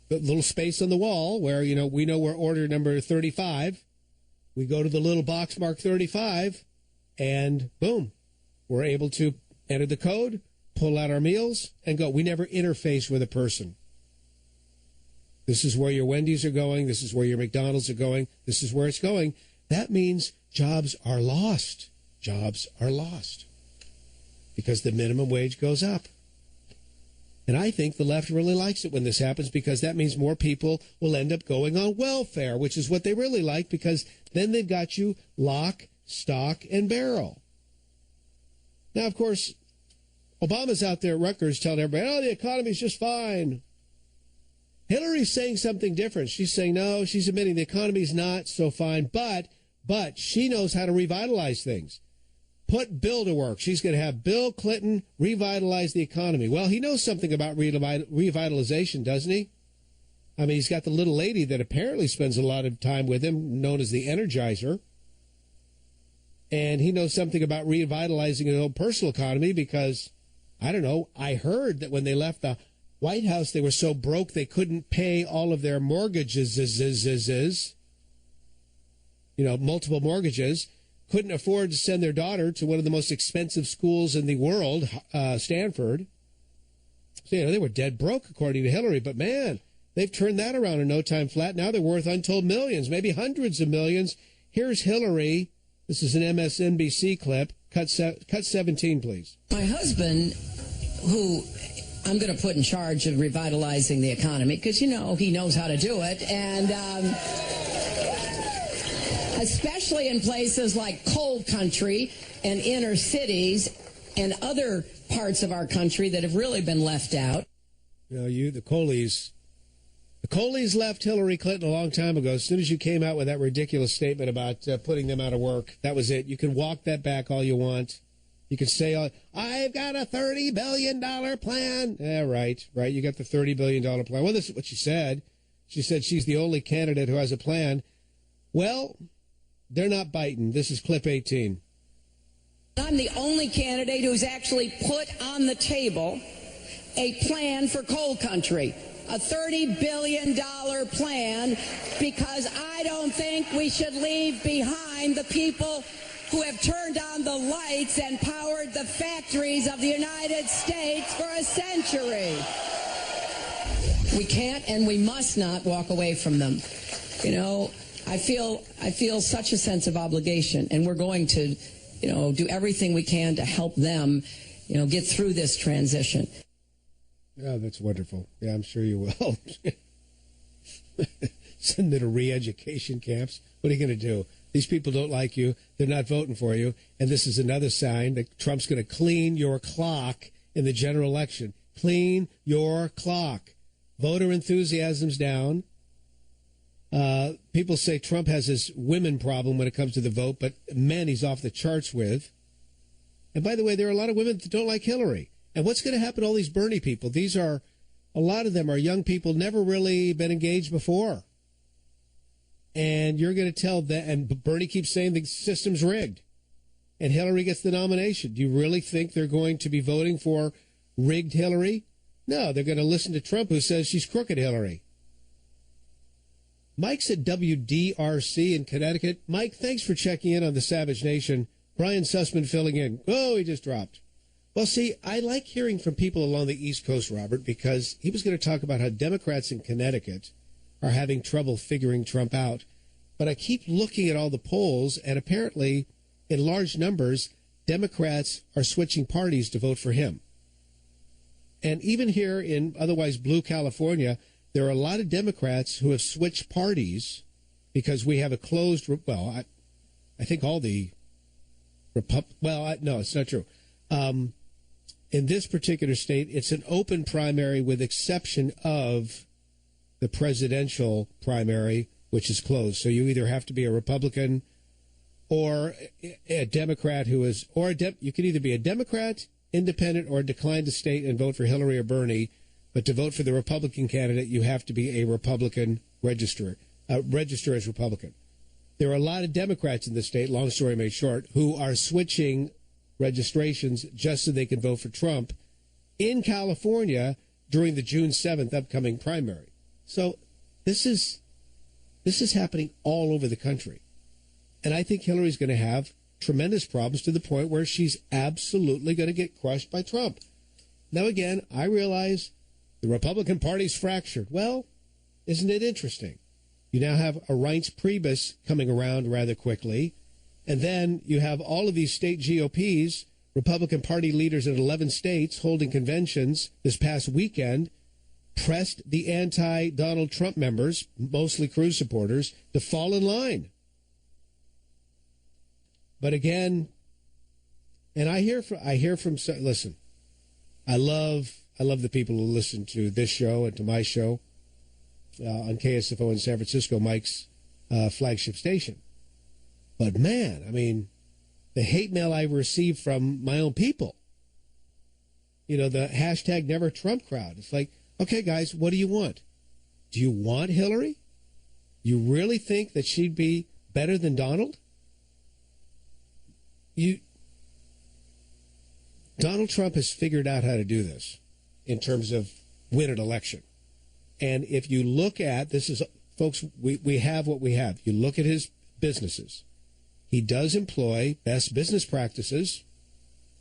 A: little space on the wall where, we know we're order number 35. We go to the little box marked 35, and boom, we're able to enter the code, pull out our meals, and go. We never interface with a person. This is where your Wendy's are going. This is where your McDonald's are going. This is where it's going. That means jobs are lost. Jobs are lost because the minimum wage goes up. And I think the left really likes it when this happens because that means more people will end up going on welfare, which is what they really like because then they've got you lock, stock, and barrel. Now, of course, Obama's out there at Rutgers telling everybody, the economy's just fine. Hillary's saying something different. She's saying, no, she's admitting the economy's not so fine, but she knows how to revitalize things. Put Bill to work. She's going to have Bill Clinton revitalize the economy. Well, he knows something about revitalization, doesn't he? He's got the little lady that apparently spends a lot of time with him, known as the Energizer. And he knows something about revitalizing his own personal economy because, I don't know, I heard that when they left the White House, they were so broke they couldn't pay all of their mortgages, multiple mortgages. Couldn't afford to send their daughter to one of the most expensive schools in the world, Stanford. So, they were dead broke, according to Hillary. But, man, they've turned that around in no time flat. Now they're worth untold millions, maybe hundreds of millions. Here's Hillary. This is an MSNBC clip. Cut 17, please.
K: My husband, who I'm going to put in charge of revitalizing the economy, because, he knows how to do it. And especially in places like coal country and inner cities and other parts of our country that have really been left out.
A: The Coleys left Hillary Clinton a long time ago. As soon as you came out with that ridiculous statement about putting them out of work, that was it. You can walk that back all you want. You can say, I've got a $30 billion plan. Yeah, right. You got the $30 billion plan. Well, this is what she said. She said she's the only candidate who has a plan. Well, they're not biting. This is clip 18.
K: I'm the only candidate who's actually put on the table a plan for coal country, a $30 billion plan, because I don't think we should leave behind the people who have turned on the lights and powered the factories of the United States for a century. We can't and we must not walk away from them. I feel such a sense of obligation, and we're going to, do everything we can to help them, get through this transition.
A: Oh, that's wonderful. Yeah, I'm sure you will. Send them to re-education camps. What are you going to do? These people don't like you. They're not voting for you. And this is another sign that Trump's going to clean your clock in the general election. Clean your clock. Voter enthusiasm's down. People say Trump has this women problem when it comes to the vote, but men he's off the charts with. And by the way, there are a lot of women that don't like Hillary. And what's going to happen to all these Bernie people? A lot of them are young people, never really been engaged before. And you're going to tell them, and Bernie keeps saying the system's rigged. And Hillary gets the nomination. Do you really think they're going to be voting for rigged Hillary? No, they're going to listen to Trump, who says she's crooked Hillary. Mike's at WDRC in Connecticut. Mike, thanks for checking in on the Savage Nation. Brian Sussman filling in. Oh, he just dropped. Well, see, I like hearing from people along the East Coast, Robert, because he was going to talk about how Democrats in Connecticut are having trouble figuring Trump out. But I keep looking at all the polls, and apparently, in large numbers, Democrats are switching parties to vote for him. And even here in otherwise blue California, there are a lot of Democrats who have switched parties because we have a closed, well, I think all the no, it's not true. In this particular state, it's an open primary with exception of the presidential primary, which is closed. So you either have to be a Republican or a Democrat who is, or you can either be a Democrat, independent, or decline to state and vote for Hillary or Bernie. But to vote for the Republican candidate, you have to be a Republican register as Republican. There are a lot of Democrats in the state, long story made short, who are switching registrations just so they can vote for Trump in California during the June 7th upcoming primary. So this is happening all over the country. And I think Hillary's going to have tremendous problems to the point where she's absolutely going to get crushed by Trump. Now, again, I realize the Republican Party's fractured. Well, isn't it interesting? You now have a Reince Priebus coming around rather quickly. And then you have all of these state GOPs, Republican Party leaders in 11 states holding conventions this past weekend, pressed the anti-Donald Trump members, mostly Cruz supporters, to fall in line. But again, and I hear from listen, I love the people who listen to this show and to my show on KSFO in San Francisco, Mike's flagship station. But man, I mean, the hate mail I've received from my own people, the hashtag Never Trump crowd. It's like, okay, guys, what do you want? Do you want Hillary? You really think that she'd be better than Donald? Donald Trump has figured out how to do this in terms of win an election. And if you look at, folks, we have what we have. You look at his businesses. He does employ best business practices,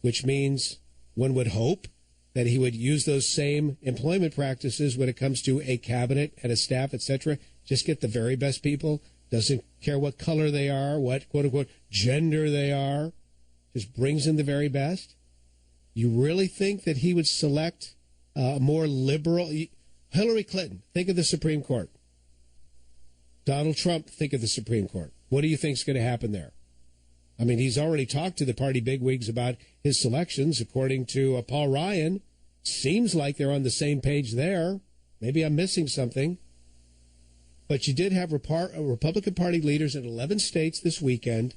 A: which means one would hope that he would use those same employment practices when it comes to a cabinet and a staff, etc. Just get the very best people. Doesn't care what color they are, what quote-unquote gender they are. Just brings in the very best. You really think that he would select a more liberal... Hillary Clinton, think of the Supreme Court. Donald Trump, think of the Supreme Court. What do you think is going to happen there? I mean, he's already talked to the party bigwigs about his selections. According to Paul Ryan, seems like they're on the same page there. Maybe I'm missing something. But you did have Republican Party leaders in 11 states this weekend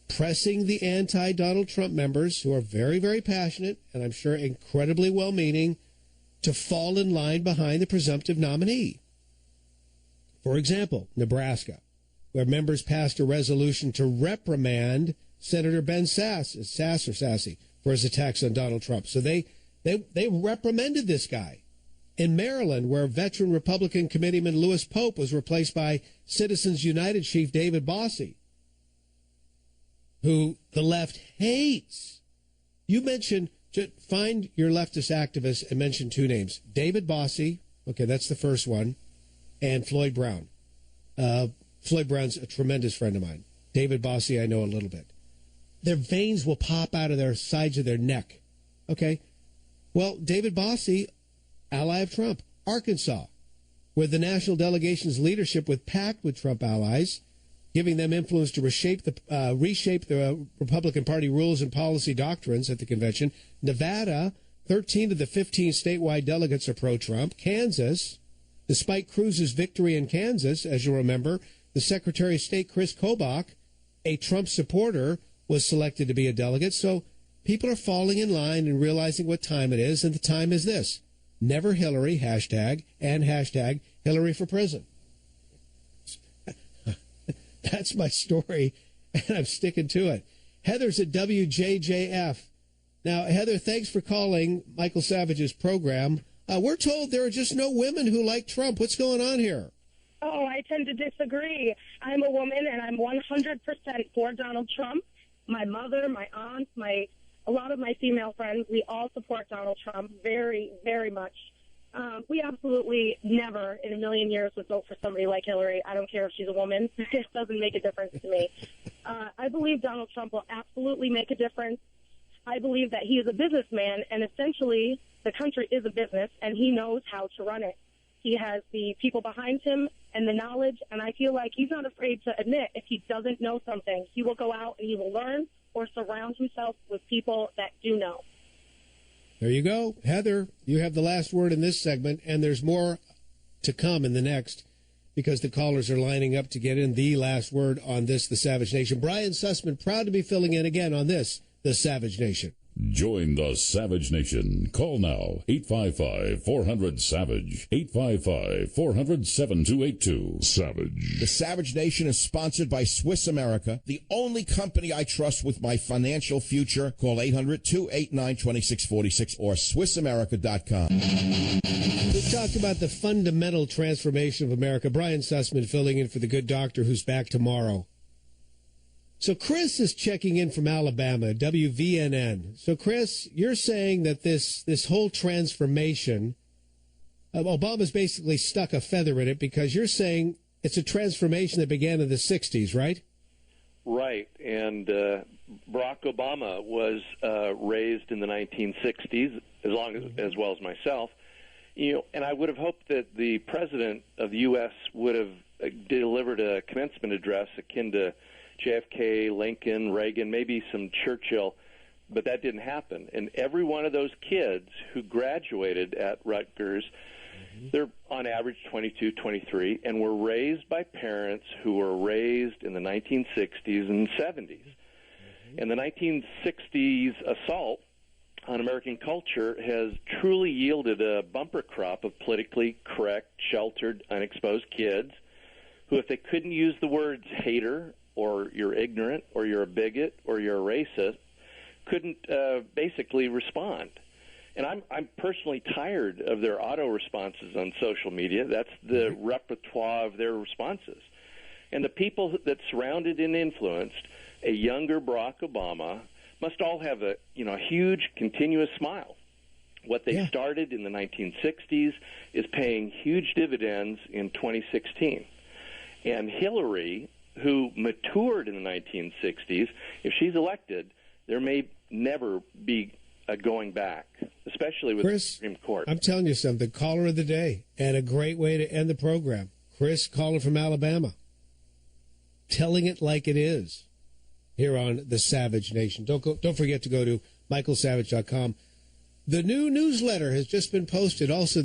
A: pressing the anti-Donald Trump members, who are very, very passionate, and I'm sure incredibly well-meaning, to fall in line behind the presumptive nominee. For example, Nebraska, where members passed a resolution to reprimand Senator Ben Sasse for his attacks on Donald Trump. So they reprimanded this guy. In Maryland, where veteran Republican committeeman Louis Pope was replaced by Citizens United chief David Bossie, who the left hates. You mentioned, find your leftist activists and mention two names. David Bossie, okay, that's the first one, and Floyd Brown. Floyd Brown's a tremendous friend of mine. David Bossie, I know a little bit. Their veins will pop out of their sides of their neck. Okay? Well, David Bossie, ally of Trump. Arkansas, where the national delegation's leadership was packed with Trump allies, giving them influence to reshape the Republican Party rules and policy doctrines at the convention. Nevada, 13 of the 15 statewide delegates are pro-Trump. Kansas, despite Cruz's victory in Kansas, as you'll remember, the Secretary of State, Chris Kobach, a Trump supporter, was selected to be a delegate. So people are falling in line and realizing what time it is, and the time is this. Never Hillary, hashtag, and hashtag Hillary for prison. That's my story, and I'm sticking to it. Heather's at WJJF. Now, Heather, thanks for calling Michael Savage's program. We're told there are just no women who like Trump. What's going on here?
P: Oh, I tend to disagree. I'm a woman, and I'm 100% for Donald Trump. My mother, my aunt, a lot of my female friends, we all support Donald Trump very, very much. We absolutely never in a million years would vote for somebody like Hillary. I don't care if she's a woman. It doesn't make a difference to me. I believe Donald Trump will absolutely make a difference. I believe that he is a businessman, and essentially the country is a business, and he knows how to run it. He has the people behind him and the knowledge, and I feel like he's not afraid to admit if he doesn't know something. He will go out and he will learn or surround himself with people that do know.
A: There you go. Heather, you have the last word in this segment, and there's more to come in the next because the callers are lining up to get in the last word on this, The Savage Nation. Brian Sussman, proud to be filling in again on this, The Savage Nation.
D: Join the Savage Nation. Call now, 855-400-SAVAGE, 855-400-7282. Savage.
E: The Savage Nation is sponsored by Swiss America, the only company I trust with my financial future. Call 800-289-2646 or SwissAmerica.com.
A: We've talked about the fundamental transformation of America. Brian Sussman filling in for the good doctor who's back tomorrow. So Chris is checking in from Alabama, WVNN. So Chris, you're saying that this whole transformation, Obama's basically stuck a feather in it because you're saying it's a transformation that began in the 60s, right?
Q: Right. And Barack Obama was raised in the 1960s, as well as myself. And I would have hoped that the president of the U.S. would have delivered a commencement address akin to JFK, Lincoln, Reagan, maybe some Churchill, but that didn't happen. And every one of those kids who graduated at Rutgers, they're on average 22, 23, and were raised by parents who were raised in the 1960s and 70s. And the 1960s assault on American culture has truly yielded a bumper crop of politically correct, sheltered, unexposed kids who, if they couldn't use the words hater or you're ignorant, or you're a bigot, or you're a racist, couldn't basically respond. And I'm personally tired of their auto responses on social media. That's the repertoire of their responses. And the people that surrounded and influenced a younger Barack Obama must all have a huge continuous smile. What they started in the 1960s is paying huge dividends in 2016. And Hillary, who matured in the 1960s, if she's elected, there may never be a going back, especially with
A: Chris,
Q: the Supreme Court.
A: I'm telling you something, caller of the day, and a great way to end the program. Chris, caller from Alabama, telling it like it is here on The Savage Nation. Don't forget to go to michaelsavage.com. The new newsletter has just been posted also.